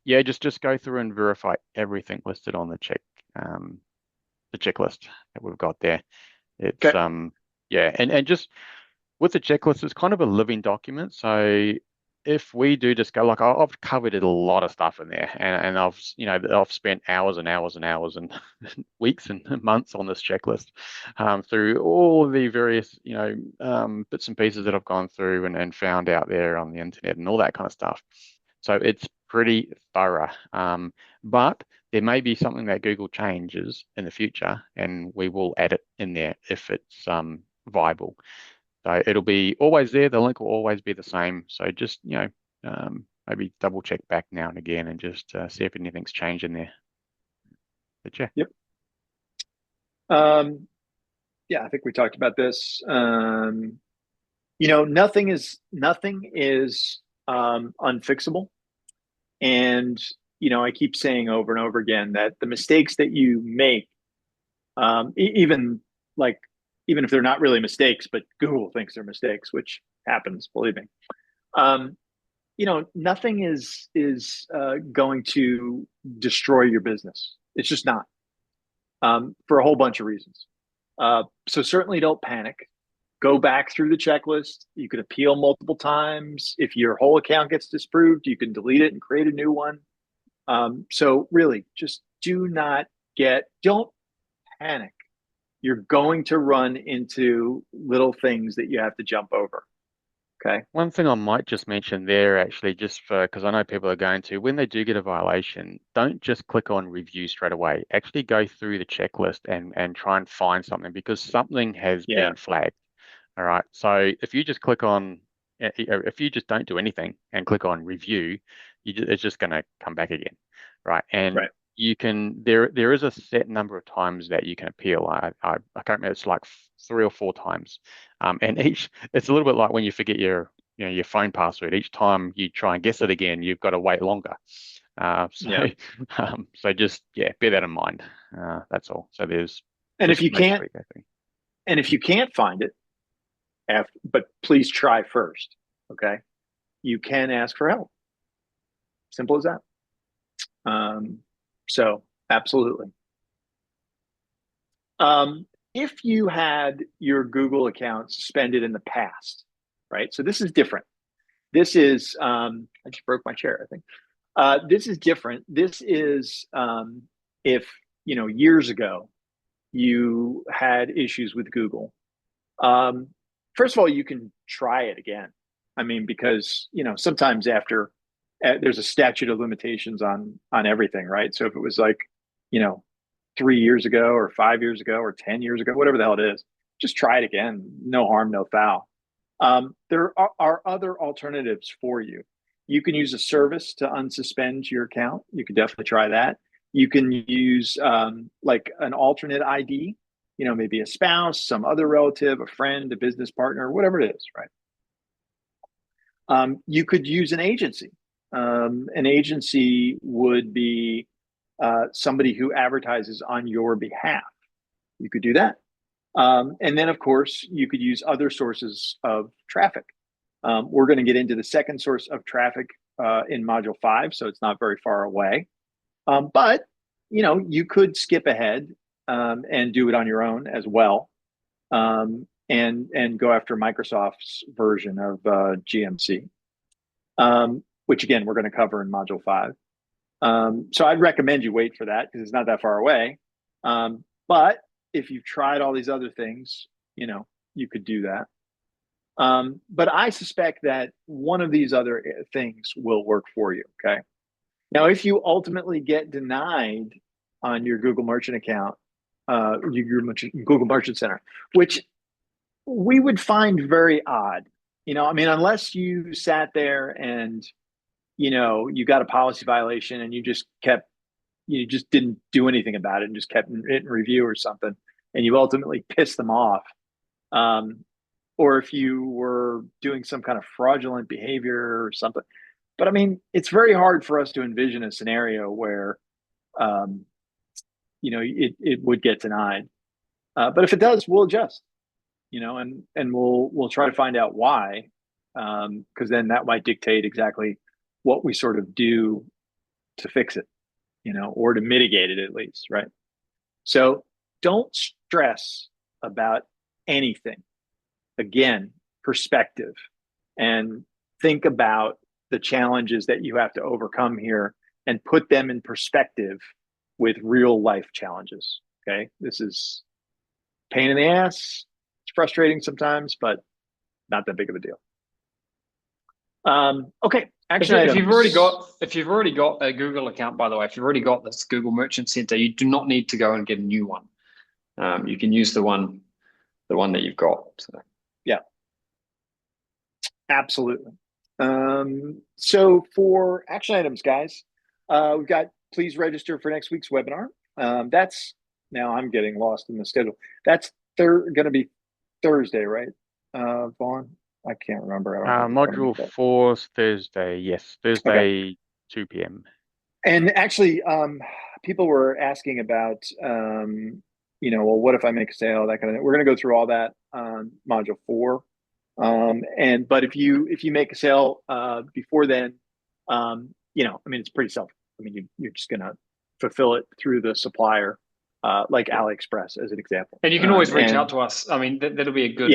just go through and verify everything listed on the checklist that we've got there. It's
okay.
and just with the checklist, it's kind of a living document. So if we do just go, like I've covered a lot of stuff in there, and I've spent hours and hours and hours and weeks and months on this checklist, through all the various bits and pieces that I've gone through and found out there on the internet and all that kind of stuff. So it's pretty thorough, but there may be something that Google changes in the future, and we will add it in there if it's viable. So it'll be always there. The link will always be the same. So just, maybe double check back now and again and just see if anything's changed in there. But yeah.
Yep. Yeah, I think we talked about this. Nothing is unfixable. And, I keep saying over and over again that the mistakes that you make, even if they're not really mistakes, but Google thinks they're mistakes, which happens, believe me. Nothing is going to destroy your business. It's just not, for a whole bunch of reasons. So certainly don't panic. Go back through the checklist. You can appeal multiple times. If your whole account gets disproved, you can delete it and create a new one. So really, just don't panic. You're going to run into little things that you have to jump over. Okay.
One thing I might just mention there, actually, just because I know people are going to, when they do get a violation, don't just click on review straight away. Actually go through the checklist and try and find something, because something has been flagged. All right. So if you just if you just don't do anything and click on review, it's just going to come back again. Right. And you can, there is a set number of times that you can appeal. I can't remember, it's like 3 or 4 times. And it's a little bit like when you forget your phone password. Each time you try and guess it again, you've got to wait longer. So just bear that in mind. That's all. So
if you can't find it, but please try first. Okay. You can ask for help. Simple as that. So absolutely. If you had your Google account suspended in the past, right? So this is different. This is, I just broke my chair, I think. This is different. This is, if, years ago you had issues with Google. First of all, you can try it again. I mean, because, sometimes after there's a statute of limitations on everything, right? So if it was like, 3 years ago or 5 years ago or 10 years ago, whatever the hell it is, just try it again. No harm, no foul. There are other alternatives for you. You can use a service to unsuspend your account. You can definitely try that. You can use like an alternate ID, maybe a spouse, some other relative, a friend, a business partner, whatever it is, right? You could use an agency. An agency would be somebody who advertises on your behalf. You could do that. And then, of course, you could use other sources of traffic. We're going to get into the second source of traffic in Module 5, so it's not very far away. But, you could skip ahead and do it on your own as well, and go after Microsoft's version of GMC, which again we're going to cover in Module 5. So I'd recommend you wait for that because it's not that far away. But if you've tried all these other things, you could do that. But I suspect that one of these other things will work for you. Okay. Now, if you ultimately get denied on your Google Merchant account, your Google Merchant Center, which we would find very odd, unless you sat there and, you got a policy violation and you just didn't do anything about it and just kept it in review or something, and you ultimately pissed them off. Or if you were doing some kind of fraudulent behavior or something. But it's very hard for us to envision a scenario where, it would get denied. But if it does, we'll adjust, and we'll try to find out why, because then that might dictate exactly what we sort of do to fix it, or to mitigate it at least, right? So don't stress about anything. Again, perspective, and think about the challenges that you have to overcome here and put them in perspective with real life challenges. Okay. This is pain in the ass. It's frustrating sometimes, but not that big of a deal. Okay. Action
if you've already got a Google account, by the way, if you've already got this Google Merchant Center, you do not need to go and get a new one. You can use the one that you've got. So.
Yeah, absolutely. So for action items, guys, we've got please register for next week's webinar. That's now I'm getting lost in the schedule. That's going to be Thursday, right, Vaughn? I can't remember.
Module 4's Thursday. Yes, Thursday, okay. 2 p.m.
And actually, people were asking about, well, what if I make a sale, that kind of thing. We're going to go through all that on Module 4. But if you make a sale before then, it's pretty you're just going to fulfill it through the supplier, like AliExpress as an example.
And you can always reach out to us. That'll be a good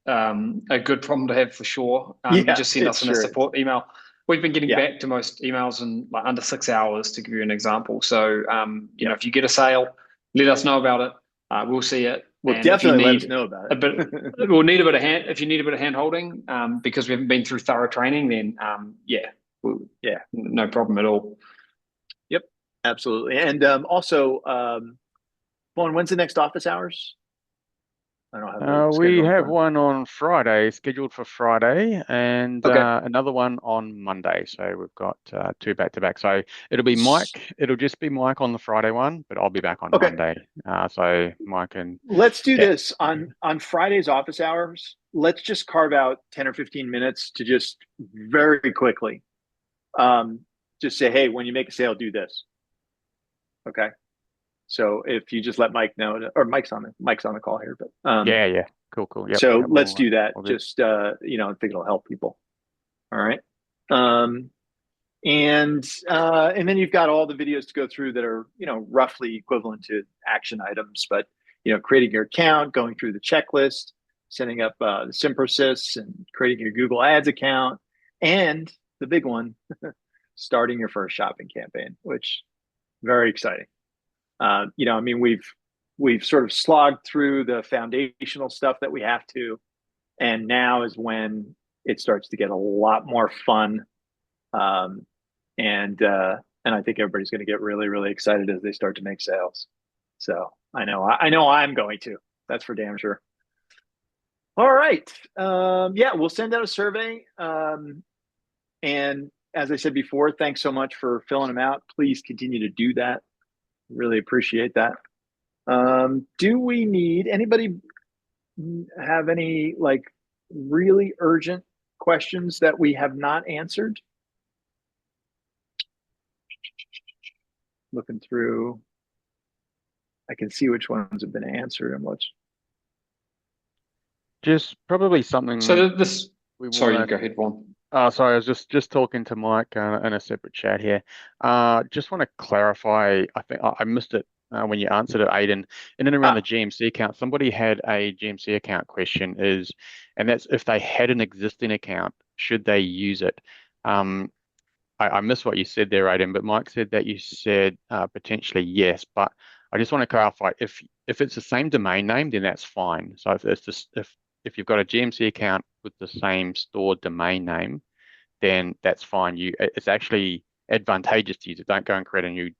a good problem to have for sure. You just send us in a support email. We've been getting back to most emails in like under 6 hours, to give you an example. So if you get a sale, let us know about it. We'll see it.
We'll definitely let us know about
it. We'll need a bit of hand if you need a bit of hand holding, because we haven't been through thorough training. Then no problem at all.
Yep, absolutely. And also, Vaughn, when's the next office hours? I don't have.
We have one on Friday, scheduled for Friday, and another one on Monday. So we've got 2 back-to-back. So it'll be Mike. It'll just be Mike on the Friday one, but I'll be back on Monday. So Mike and
let's do this on Friday's office hours. Let's just carve out 10 or 15 minutes to just very quickly, just say, hey, when you make a sale, do this. Okay. So if you just let Mike know, or Mike's on the call here, but
cool. Yep.
So let's do that. Just I think it'll help people. All right. And then you've got all the videos to go through that are roughly equivalent to action items, but creating your account, going through the checklist, setting up the Simprosys, and creating your Google Ads account, and the big one, starting your first shopping campaign, which very exciting. We've sort of slogged through the foundational stuff that we have to, and now is when it starts to get a lot more fun. And I think everybody's going to get really, really excited as they start to make sales. So I know I'm going to. That's for damn sure. All right. We'll send out a survey. And as I said before, thanks so much for filling them out. Please continue to do that. Really appreciate that. Do we need anybody have any really urgent questions that we have not answered? Looking through, I can see which ones have been answered and what's
just probably something.
So sorry, go ahead, Vaughn.
Sorry, I was just talking to Mike in a separate chat here. Just want to clarify. I think I missed it when you answered it, Aidan. In and around the
Ah,
GMC account, somebody had a GMC account question and that's if they had an existing account, should they use it? Um, I missed what you said there, Aidan, but Mike said that you said potentially yes, but I just want to clarify if it's the same domain name, then that's fine. So if it's just if you've got a GMC account with the same stored domain name, then that's fine. It's actually advantageous to you to don't go and create a new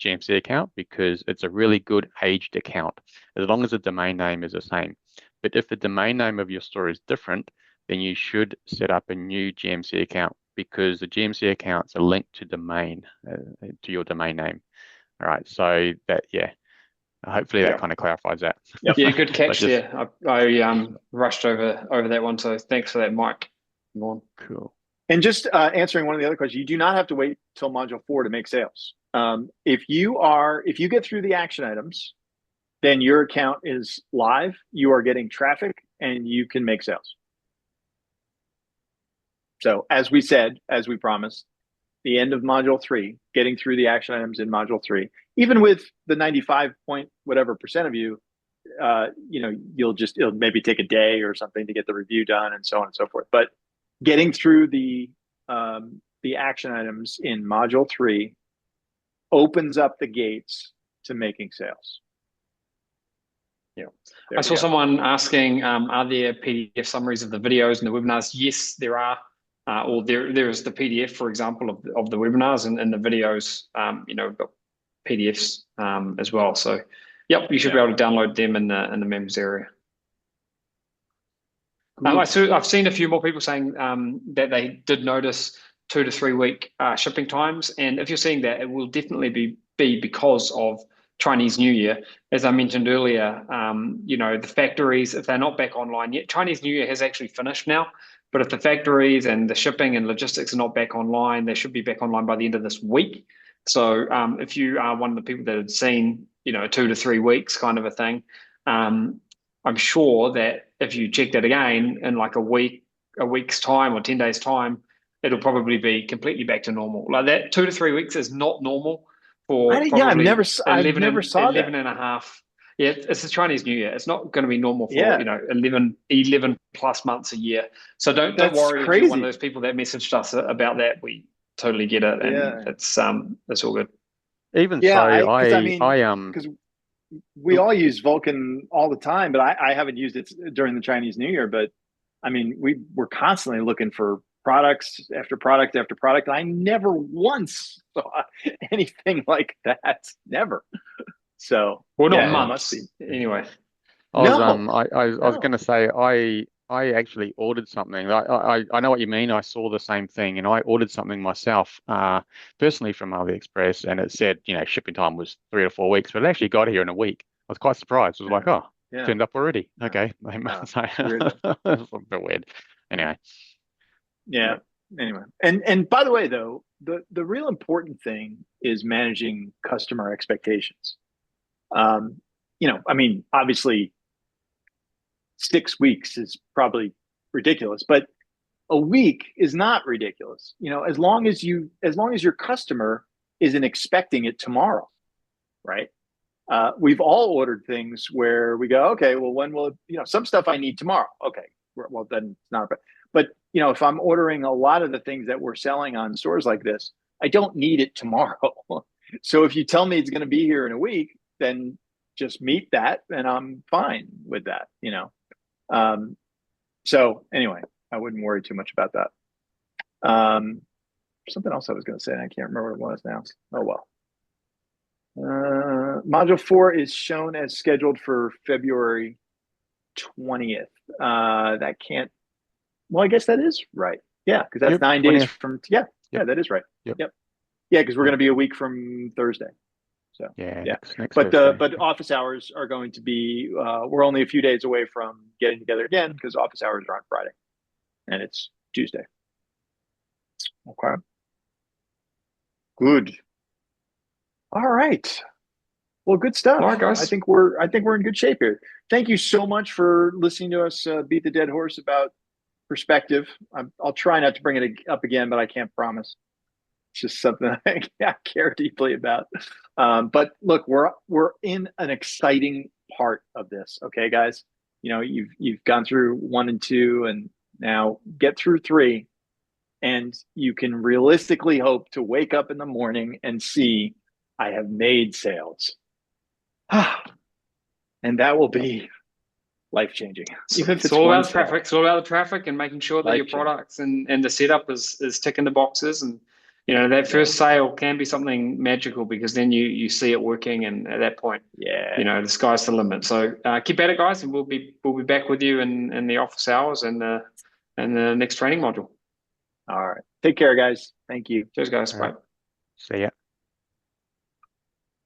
GMC account because it's a really good aged account as long as the domain name is the same. But if the domain name of your store is different, then you should set up a new GMC account because the GMC accounts are linked to to your domain name. All right, so that hopefully that kind of clarifies that.
Yep. Yeah, good catch there. I rushed over that one, so thanks for that, Mike.
Cool.
And just answering one of the other questions, you do not have to wait till module 4 to make sales. If you get through the action items, then your account is live, you are getting traffic, and you can make sales. So as we said, as we promised, the end of module 3, getting through the action items in module 3, even with the 95 point whatever percent of you, it'll maybe take a day or something to get the review done and so on and so forth. But getting through the action items in module 3 opens up the gates to making sales.
Yeah, I saw someone asking, are there PDF summaries of the videos and the webinars? Yes, there are. Or there is the PDF, for example, of the webinars and the videos. We've got PDFs as well. So, yep, you should be able to download them in the members area. I've seen a few more people saying that they did notice 2 to 3 week shipping times, and if you're seeing that, it will definitely be because of Chinese New Year. As I mentioned earlier, the factories, if they're not back online yet, Chinese New Year has actually finished now. But if the factories and the shipping and logistics are not back online, they should be back online by the end of this week. So if you are one of the people that had seen, 2 to 3 weeks kind of a thing, I'm sure that if you checked it again in like a week's time or 10 days time, it'll probably be completely back to normal. Like that 2 to 3 weeks is not normal for
I've never saw
11 and a half. Yeah, it's the Chinese New Year. It's not going to be normal for 11 plus months a year. So don't worry if you're one of those people that messaged us about that. We totally get it, and it's all good.
Even
because we all use Vulcan all the time, but I haven't used it during the Chinese New Year. But I mean, we're constantly looking for products after product after product. I never once saw anything like that. Never. So
not months anyway.
I was going to say I actually ordered something. I know what you mean. I saw the same thing, and I ordered something myself, personally from AliExpress, and it said shipping time was 3 to 4 weeks, but it actually got here in a week. I was quite surprised. I was like, turned up already. Okay, it's a bit weird. Anyway.
Yeah. Anyway, and by the way, though, the real important thing is managing customer expectations. Obviously 6 weeks is probably ridiculous, but a week is not ridiculous. As long as your customer isn't expecting it tomorrow, right? We've all ordered things where we go, okay, well, when will some stuff I need tomorrow? Okay, well then it's not, but if I'm ordering a lot of the things that we're selling on stores like this, I don't need it tomorrow. So if you tell me it's going to be here in a week, then just meet that, and I'm fine with that. So anyway, I wouldn't worry too much about that. Something else I was going to say, and I can't remember what it was now. Oh well. Module 4 is shown as scheduled for February 20th. That can't. Well, I guess that is right. Yeah, because that's 9 days from. Yeah, that is right. Yep. Yeah, because we're going to be a week from Thursday. So next but office hours are going to be. We're only a few days away from getting together again because office hours are on Friday, and it's Tuesday. Okay. Good. All right. Well, good stuff.
All right, guys.
I think we're in good shape here. Thank you so much for listening to us beat the dead horse about perspective. I'll try not to bring it up again, but I can't promise. It's just something I care deeply about. But look, we're in an exciting part of this. Okay, guys, you've gone through 1 and 2, and now get through 3, and you can realistically hope to wake up in the morning and see I have made sales. And that will be life-changing.
It's all about traffic. It's all about the traffic and making sure that your products and the setup is ticking the boxes. And that first sale can be something magical, because then you see it working, and at that point, the sky's the limit. So keep at it, guys, and we'll be back with you in the office hours and the next training module.
All right. Take care, guys. Thank you.
Cheers, guys. Bye.
See ya.